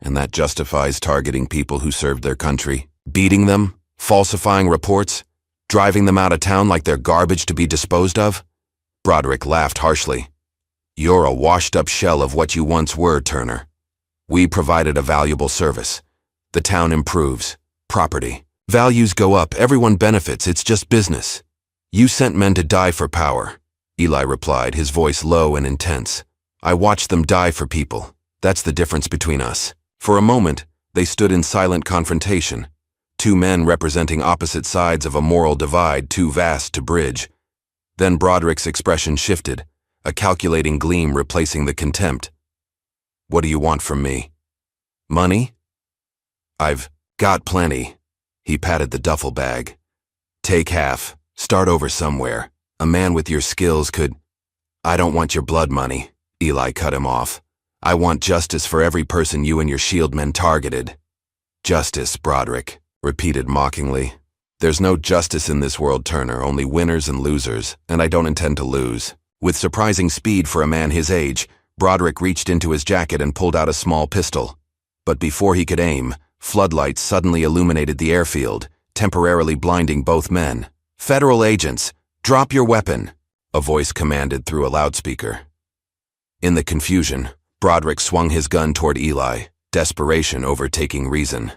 Speaker 1: And that justifies targeting people who served their country, beating them, falsifying reports, driving them out of town like they're garbage to be disposed of? Broderick laughed harshly. You're a washed-up shell of what you once were, Turner. We provided a valuable service. The town improves. Property. Values go up. Everyone benefits. It's just business. You sent men to die for power, Eli replied, his voice low and intense. I watched them die for people. That's the difference between us. For a moment, they stood in silent confrontation. Two men representing opposite sides of a moral divide too vast to bridge. Then Broderick's expression shifted, a calculating gleam replacing the contempt. What do you want from me? Money? I've got plenty. He patted the duffel bag. Take half. Start over somewhere. A man with your skills could... I don't want your blood money, Eli cut him off. I want justice for every person you and your shield men targeted. Justice, Broderick repeated mockingly. There's no justice in this world, Turner, only winners and losers, and I don't intend to lose. With surprising speed for a man his age, Broderick reached into his jacket and pulled out a small pistol. But before he could aim, floodlights suddenly illuminated the airfield, temporarily blinding both men. Federal agents, drop your weapon, a voice commanded through a loudspeaker. In the confusion, Broderick swung his gun toward Eli, desperation overtaking reason.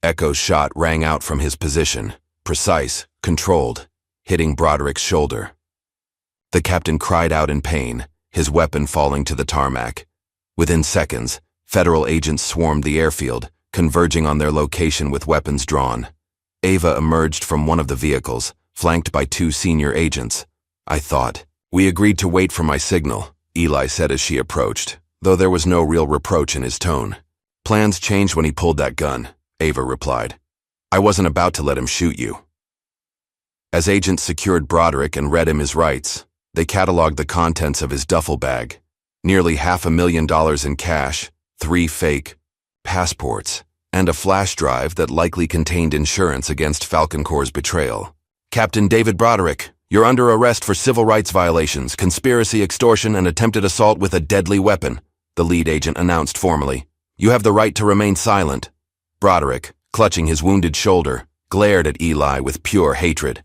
Speaker 1: Echo's shot rang out from his position, precise, controlled, hitting Broderick's shoulder. The captain cried out in pain, his weapon falling to the tarmac. Within seconds, federal agents swarmed the airfield, converging on their location with weapons drawn. Ava emerged from one of the vehicles, flanked by 2 senior agents. I thought. We agreed to wait for my signal, Eli said as she approached, though there was no real reproach in his tone. Plans changed when he pulled that gun, Ava replied. I wasn't about to let him shoot you. As agents secured Broderick and read him his rights, they cataloged the contents of his duffel bag. Nearly $500,000 in cash, 3 fake passports, and a flash drive that likely contained insurance against Falcon Corps' betrayal. Captain David Broderick, you're under arrest for civil rights violations, conspiracy, extortion, and attempted assault with a deadly weapon, the lead agent announced formally. You have the right to remain silent. Broderick, clutching his wounded shoulder, glared at Eli with pure hatred.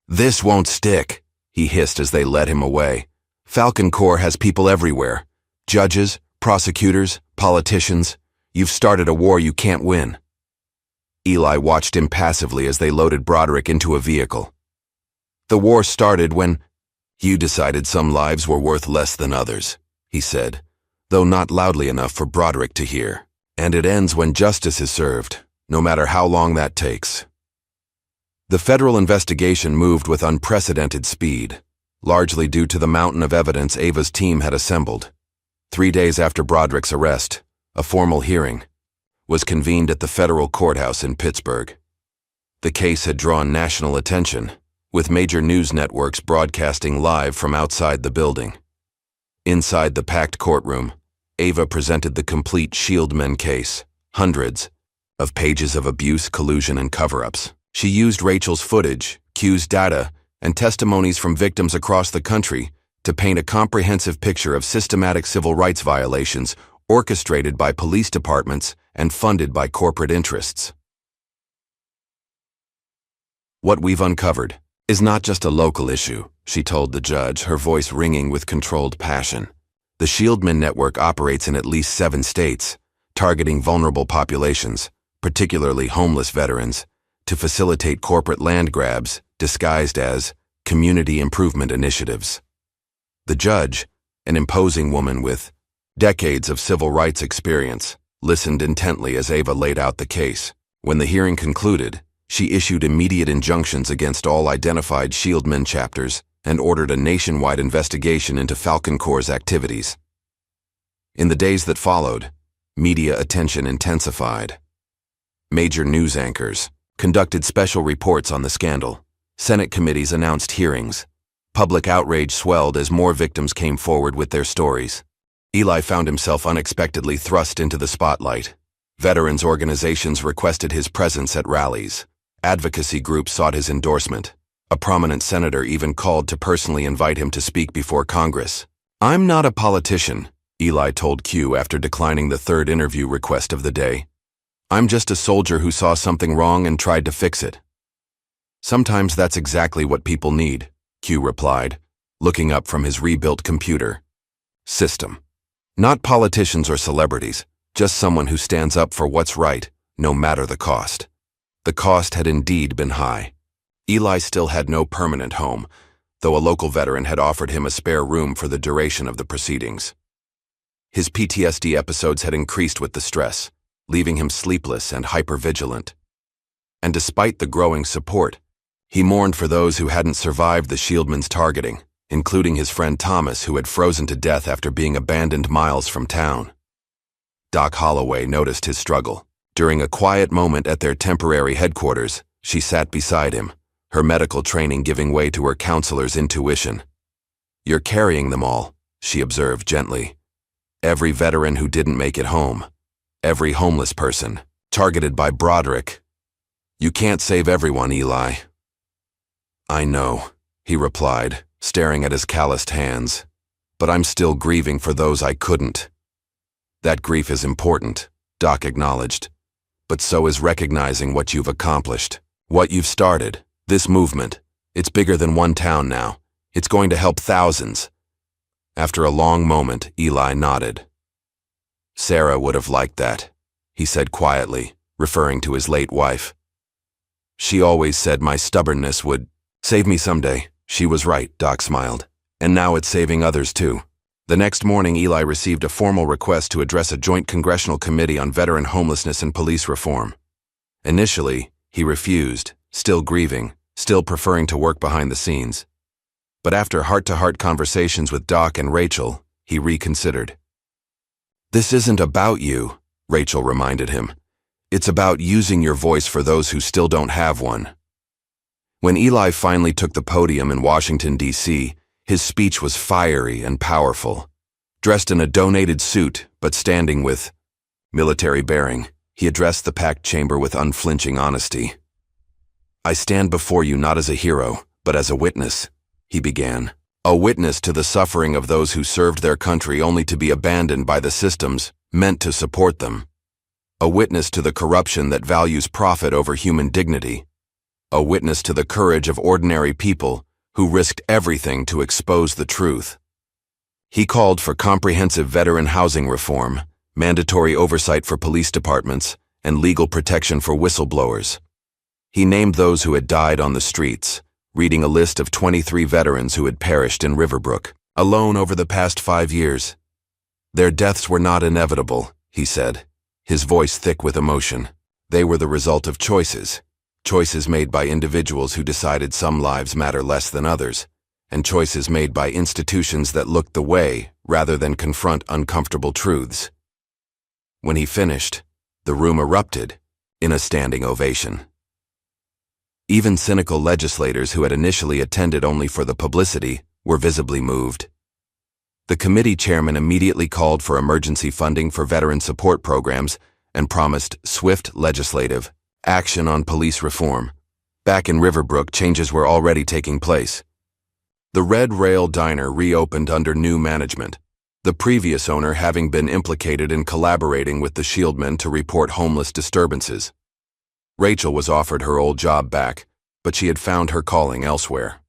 Speaker 1: This won't stick, he hissed as they led him away. Falcon Corps has people everywhere. Judges, prosecutors, politicians. You've started a war you can't win. Eli watched impassively as they loaded Broderick into a vehicle. The war started when you decided some lives were worth less than others, he said, though not loudly enough for Broderick to hear. And it ends when justice is served, no matter how long that takes. The federal investigation moved with unprecedented speed, largely due to the mountain of evidence Ava's team had assembled. 3 days after Broderick's arrest, a formal hearing was convened at the federal courthouse in Pittsburgh. The case had drawn national attention, with major news networks broadcasting live from outside the building. Inside the packed courtroom, Ava presented the complete Shieldmen case, hundreds of pages of abuse, collusion, and cover-ups. She used Rachel's footage, Q's data, and testimonies from victims across the country to paint a comprehensive picture of systematic civil rights violations orchestrated by police departments and funded by corporate interests. What we've uncovered is not just a local issue, she told the judge, her voice ringing with controlled passion. The Shieldmen network operates in at least 7 states, targeting vulnerable populations, particularly homeless veterans, to facilitate corporate land grabs disguised as community improvement initiatives. The judge, an imposing woman with decades of civil rights experience, listened intently as Ava laid out the case. When the hearing concluded, she issued immediate injunctions against all identified Shieldmen chapters and ordered a nationwide investigation into Falcon Corps' activities. In the days that followed, media attention intensified. Major news anchors conducted special reports on the scandal. Senate committees announced hearings. Public outrage swelled as more victims came forward with their stories. Eli found himself unexpectedly thrust into the spotlight. Veterans organizations requested his presence at rallies. Advocacy groups sought his endorsement. A prominent senator even called to personally invite him to speak before Congress. I'm not a politician, Eli told Q after declining the 3rd interview request of the day. I'm just a soldier who saw something wrong and tried to fix it. Sometimes that's exactly what people need, Q replied, looking up from his rebuilt computer system. Not politicians or celebrities, just someone who stands up for what's right, no matter the cost. The cost had indeed been high. Eli still had no permanent home, though a local veteran had offered him a spare room for the duration of the proceedings. His PTSD episodes had increased with the stress, leaving him sleepless and hypervigilant. And despite the growing support, he mourned for those who hadn't survived the Shieldmen's targeting, including his friend Thomas, who had frozen to death after being abandoned miles from town. Doc Holloway noticed his struggle. During a quiet moment at their temporary headquarters, she sat beside him, her medical training giving way to her counselor's intuition. You're carrying them all, she observed gently. Every veteran who didn't make it home. Every homeless person, targeted by Broderick. You can't save everyone, Eli. I know, he replied, staring at his calloused hands. But I'm still grieving for those I couldn't. That grief is important, Doc acknowledged. But so is recognizing what you've accomplished, what you've started, this movement. It's bigger than one town now. It's going to help thousands. After a long moment, Eli nodded. Sarah would have liked that, he said quietly, referring to his late wife. She always said my stubbornness would save me someday. She was right, Doc smiled. And now it's saving others too. The next morning, Eli received a formal request to address a joint congressional committee on veteran homelessness and police reform. Initially, he refused, still grieving, still preferring to work behind the scenes. But after heart-to-heart conversations with Doc and Rachel, he reconsidered. This isn't about you, Rachel reminded him. It's about using your voice for those who still don't have one. When Eli finally took the podium in Washington, D.C., his speech was fiery and powerful. Dressed in a donated suit, but standing with military bearing, he addressed the packed chamber with unflinching honesty. I stand before you not as a hero, but as a witness, he began. A witness to the suffering of those who served their country only to be abandoned by the systems meant to support them. A witness to the corruption that values profit over human dignity. A witness to the courage of ordinary people who risked everything to expose the truth. He called for comprehensive veteran housing reform, mandatory oversight for police departments, and legal protection for whistleblowers. He named those who had died on the streets, reading a list of 23 veterans who had perished in Riverbrook, alone over the past 5 years. Their deaths were not inevitable, he said, his voice thick with emotion. They were the result of choices. Choices made by individuals who decided some lives matter less than others, and choices made by institutions that looked the way rather than confront uncomfortable truths. When he finished, the room erupted in a standing ovation. Even cynical legislators who had initially attended only for the publicity were visibly moved. The committee chairman immediately called for emergency funding for veteran support programs and promised swift legislative action on police reform. Back in Riverbrook, changes were already taking place. The Red Rail Diner reopened under new management, the previous owner having been implicated in collaborating with the Shieldmen to report homeless disturbances. Rachel was offered her old job back, but she had found her calling elsewhere.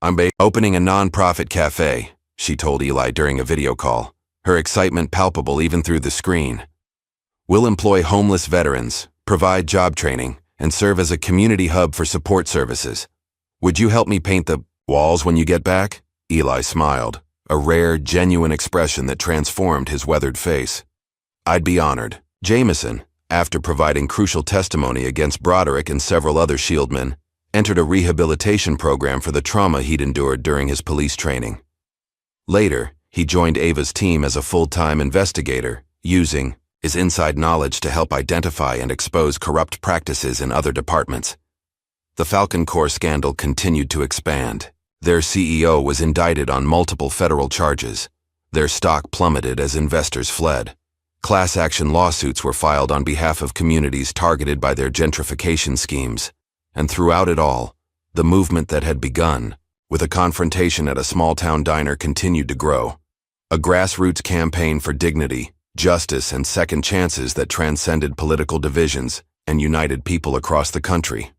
Speaker 1: I'm opening a non-profit cafe, she told Eli during a video call, her excitement palpable even through the screen. We'll employ homeless veterans, provide job training, and serve as a community hub for support services. Would you help me paint the walls when you get back? Eli smiled, a rare, genuine expression that transformed his weathered face. I'd be honored. Jameson, after providing crucial testimony against Broderick and several other Shieldmen, entered a rehabilitation program for the trauma he'd endured during his police training. Later, he joined Ava's team as a full-time investigator, using his inside knowledge to help identify and expose corrupt practices in other departments. The Falcon Corps scandal continued to expand. Their CEO was indicted on multiple federal charges. Their stock plummeted as investors fled. Class action lawsuits were filed on behalf of communities targeted by their gentrification schemes. And throughout it all, the movement that had begun, with a confrontation at a small-town diner, continued to grow. A grassroots campaign for dignity, justice, and second chances that transcended political divisions and united people across the country.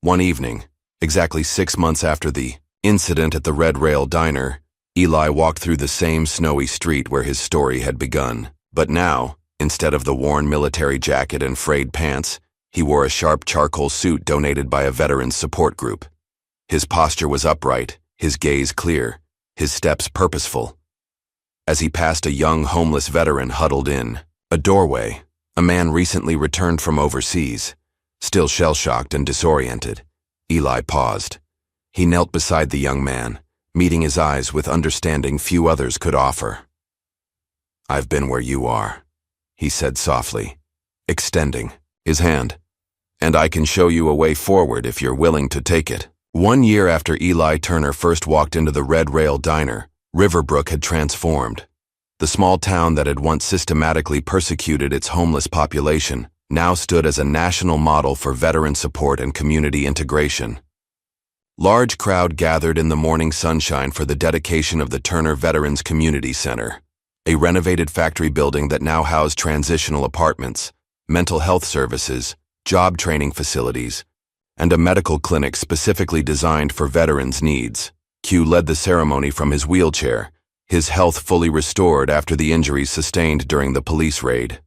Speaker 1: One evening, exactly 6 months after the incident at the Red Rail Diner, Eli walked through the same snowy street where his story had begun. But now, instead of the worn military jacket and frayed pants, he wore a sharp charcoal suit donated by a veterans support group. His posture was upright, his gaze clear, his steps purposeful. As he passed a young homeless veteran huddled in a doorway, a man recently returned from overseas, still shell-shocked and disoriented, Eli paused. He knelt beside the young man, meeting his eyes with understanding few others could offer. I've been where you are, he said softly, extending his hand. And I can show you a way forward if you're willing to take it. 1 year after Eli Turner first walked into the Red Rail Diner, Riverbrook had transformed. The small town that had once systematically persecuted its homeless population now stood as a national model for veteran support and community integration. Large crowd gathered in the morning sunshine for the dedication of the Turner Veterans Community Center, a renovated factory building that now housed transitional apartments, mental health services, job training facilities, and a medical clinic specifically designed for veterans' needs. Q led the ceremony from his wheelchair, his health fully restored after the injuries sustained during the police raid.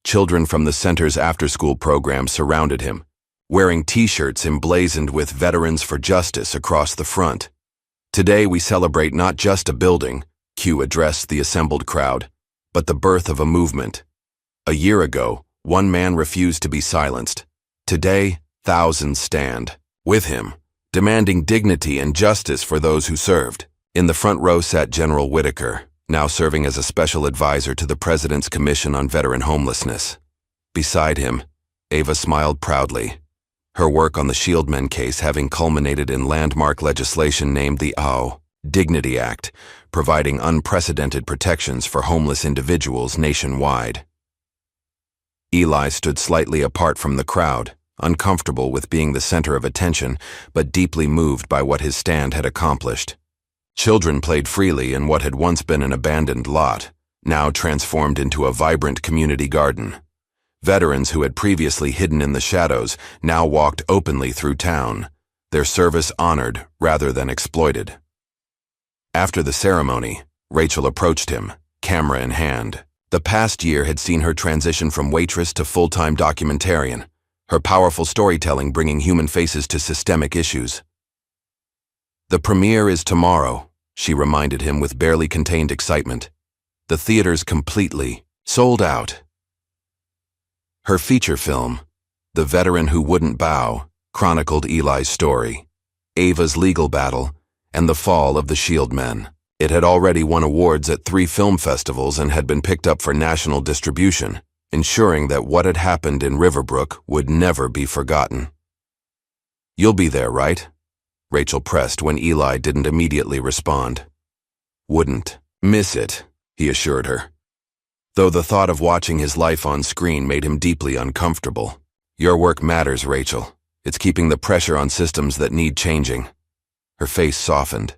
Speaker 1: Children from the center's after-school program surrounded him, wearing T-shirts emblazoned with Veterans for Justice across the front. Today we celebrate not just a building, Q addressed the assembled crowd, but the birth of a movement. A year ago, one man refused to be silenced. Today, thousands stand with him, demanding dignity and justice for those who served. In the front row sat General Whitaker, now serving as a special advisor to the President's Commission on Veteran Homelessness. Beside him, Ava smiled proudly, her work on the Shieldmen case having culminated in landmark legislation named the Dignity Act, providing unprecedented protections for homeless individuals nationwide. Eli stood slightly apart from the crowd, uncomfortable with being the center of attention, but deeply moved by what his stand had accomplished. Children played freely in what had once been an abandoned lot, now transformed into a vibrant community garden. Veterans who had previously hidden in the shadows now walked openly through town, their service honored rather than exploited. After the ceremony, Rachel approached him, camera in hand. The past year had seen her transition from waitress to full-time documentarian, her powerful storytelling bringing human faces to systemic issues. "The premiere is tomorrow," she reminded him with barely contained excitement. "The theater's completely sold out." Her feature film, The Veteran Who Wouldn't Bow, chronicled Eli's story, Ava's legal battle, and the fall of the Shieldmen. It had already won awards at 3 film festivals and had been picked up for national distribution, ensuring that what had happened in Riverbrook would never be forgotten. "You'll be there, right?" Rachel pressed when Eli didn't immediately respond. "Wouldn't miss it," he assured her, though the thought of watching his life on screen made him deeply uncomfortable. "Your work matters, Rachel. It's keeping the pressure on systems that need changing." Her face softened.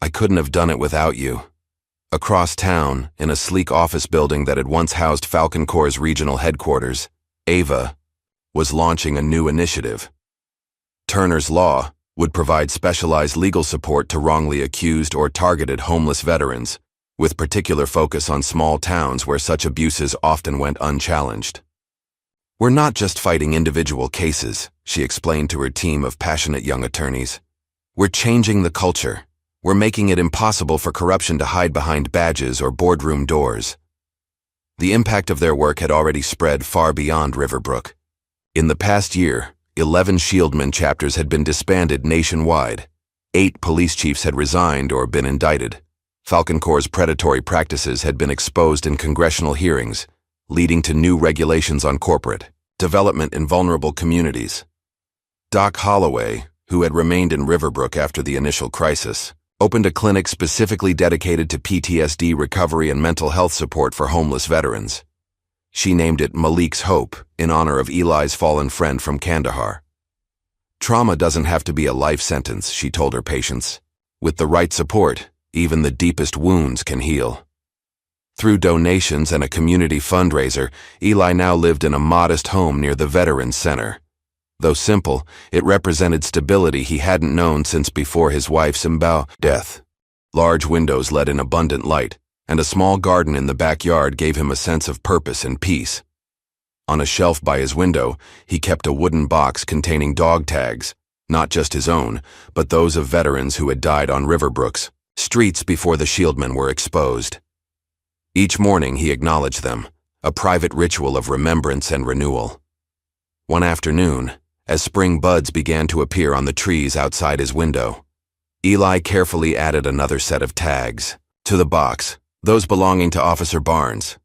Speaker 1: "I couldn't have done it without you." Across town, in a sleek office building that had once housed Falcon Corps' regional headquarters, Ava was launching a new initiative. Turner's Law would provide specialized legal support to wrongly accused or targeted homeless veterans, with particular focus on small towns where such abuses often went unchallenged. "We're not just fighting individual cases," she explained to her team of passionate young attorneys. "We're changing the culture. We're making it impossible for corruption to hide behind badges or boardroom doors." The impact of their work had already spread far beyond Riverbrook. In the past year, 11 Shieldmen chapters had been disbanded nationwide. 8 police chiefs had resigned or been indicted. Falcon Corps' predatory practices had been exposed in congressional hearings, leading to new regulations on corporate development in vulnerable communities. Doc Holloway, who had remained in Riverbrook after the initial crisis, opened a clinic specifically dedicated to PTSD recovery and mental health support for homeless veterans. She named it Malik's Hope in honor of Eli's fallen friend from Kandahar. "Trauma doesn't have to be a life sentence," she told her patients. "With the right support, even the deepest wounds can heal." Through donations and a community fundraiser, Eli now lived in a modest home near the Veterans Center. Though simple, it represented stability he hadn't known since before his wife's death. Large windows let in abundant light, and a small garden in the backyard gave him a sense of purpose and peace. On a shelf by his window, he kept a wooden box containing dog tags, not just his own, but those of veterans who had died on Riverbrook's streets before the Shieldmen were exposed. Each morning he acknowledged them, a private ritual of remembrance and renewal. One afternoon, as spring buds began to appear on the trees outside his window, Eli carefully added another set of tags to the box, those belonging to Officer Barnes.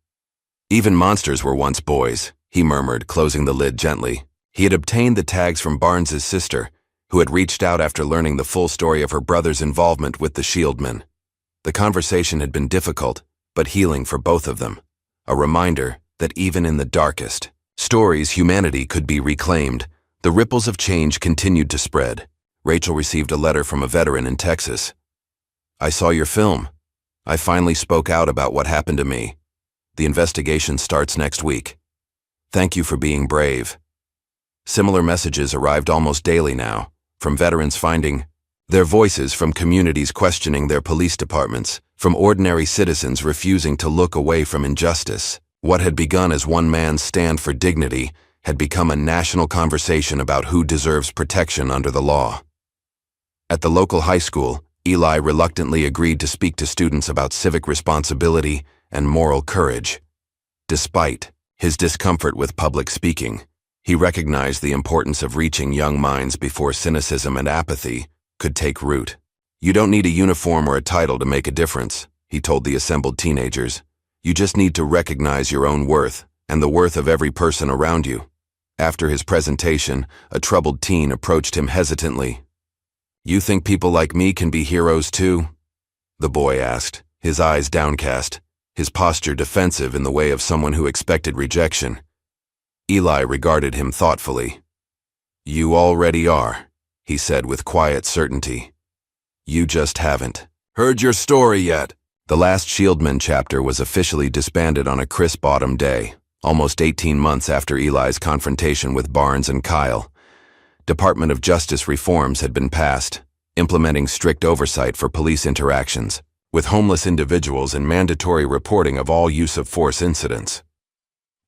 Speaker 1: "Even monsters were once boys," he murmured, closing the lid gently. He had obtained the tags from Barnes's sister, who had reached out after learning the full story of her brother's involvement with the Shieldmen. The conversation had been difficult, but healing for both of them. A reminder that even in the darkest stories, humanity could be reclaimed. The ripples of change continued to spread. Rachel received a letter from a veteran in Texas. "I saw your film. I finally spoke out about what happened to me. The investigation starts next week. Thank you for being brave." Similar messages arrived almost daily now, from veterans finding their voices, from communities questioning their police departments, from ordinary citizens refusing to look away from injustice. What had begun as one man's stand for dignity had become a national conversation about who deserves protection under the law. At the local high school, Eli reluctantly agreed to speak to students about civic responsibility and moral courage. Despite his discomfort with public speaking, he recognized the importance of reaching young minds before cynicism and apathy could take root. "You don't need a uniform or a title to make a difference," he told the assembled teenagers. "You just need to recognize your own worth and the worth of every person around you." After his presentation, a troubled teen approached him hesitantly. "You think people like me can be heroes too?" the boy asked, his eyes downcast, his posture defensive in the way of someone who expected rejection. Eli regarded him thoughtfully. "You already are," he said with quiet certainty. "You just haven't heard your story yet." The last Shieldman chapter was officially disbanded on a crisp autumn day, almost 18 months after Eli's confrontation with Barnes and Kyle. Department of Justice reforms had been passed, implementing strict oversight for police interactions with homeless individuals and mandatory reporting of all use of force incidents.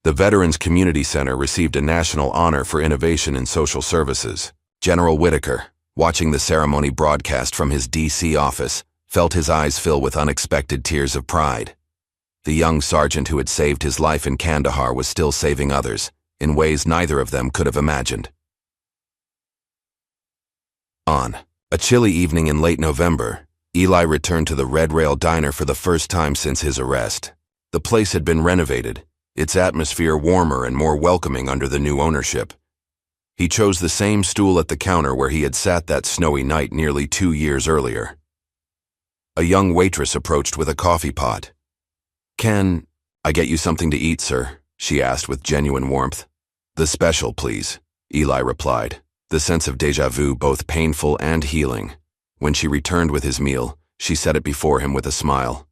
Speaker 1: The Veterans Community Center received a national honor for innovation in social services. General Whitaker, watching the ceremony broadcast from his D.C. office, felt his eyes fill with unexpected tears of pride. The young sergeant who had saved his life in Kandahar was still saving others, in ways neither of them could have imagined. On a chilly evening in late November, Eli returned to the Red Rail Diner for the first time since his arrest. The place had been renovated, its atmosphere warmer and more welcoming under the new ownership. He chose the same stool at the counter where he had sat that snowy night nearly 2 years earlier. A young waitress approached with a coffee pot. "Can I get you something to eat, sir?" she asked with genuine warmth. "The special, please," Eli replied, the sense of déjà vu both painful and healing. When she returned with his meal, she set it before him with a smile.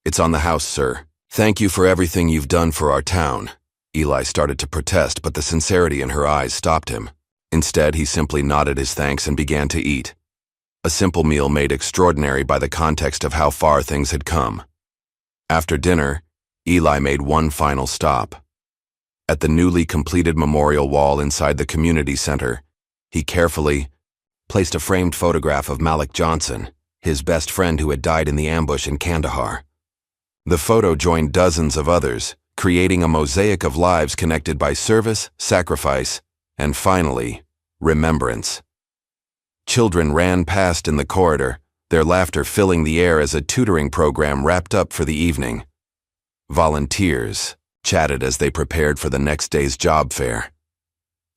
Speaker 1: "It's on the house, sir. Thank you for everything you've done for our town." Eli started to protest, but the sincerity in her eyes stopped him. Instead, he simply nodded his thanks and began to eat. A simple meal made extraordinary by the context of how far things had come. After dinner, Eli made one final stop. At the newly completed memorial wall inside the community center, he carefully placed a framed photograph of Malik Johnson, his best friend who had died in the ambush in Kandahar. The photo joined dozens of others, creating a mosaic of lives connected by service, sacrifice, and finally, remembrance. Children ran past in the corridor, their laughter filling the air as a tutoring program wrapped up for the evening. Volunteers chatted as they prepared for the next day's job fair.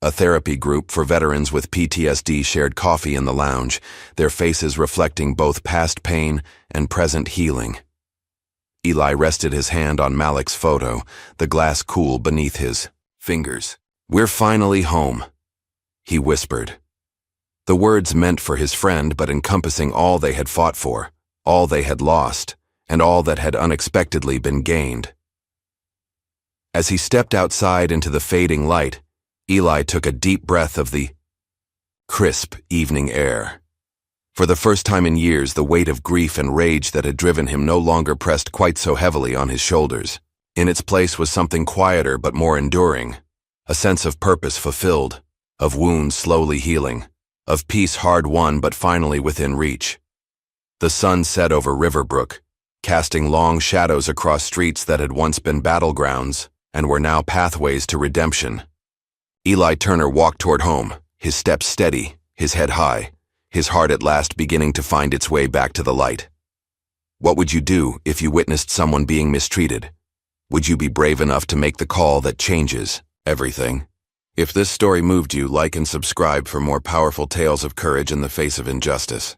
Speaker 1: A therapy group for veterans with PTSD shared coffee in the lounge, their faces reflecting both past pain and present healing. Eli rested his hand on Malik's photo, the glass cool beneath his fingers. "We're finally home," he whispered. The words meant for his friend, but encompassing all they had fought for, all they had lost, and all that had unexpectedly been gained. As he stepped outside into the fading light, Eli took a deep breath of the crisp evening air. For the first time in years, the weight of grief and rage that had driven him no longer pressed quite so heavily on his shoulders. In its place was something quieter but more enduring, a sense of purpose fulfilled, of wounds slowly healing, of peace hard won but finally within reach. The sun set over Riverbrook, casting long shadows across streets that had once been battlegrounds and were now pathways to redemption. Eli Turner walked toward home, his steps steady, his head high, his heart at last beginning to find its way back to the light. What would you do if you witnessed someone being mistreated? Would you be brave enough to make the call that changes everything? If this story moved you, like and subscribe for more powerful tales of courage in the face of injustice.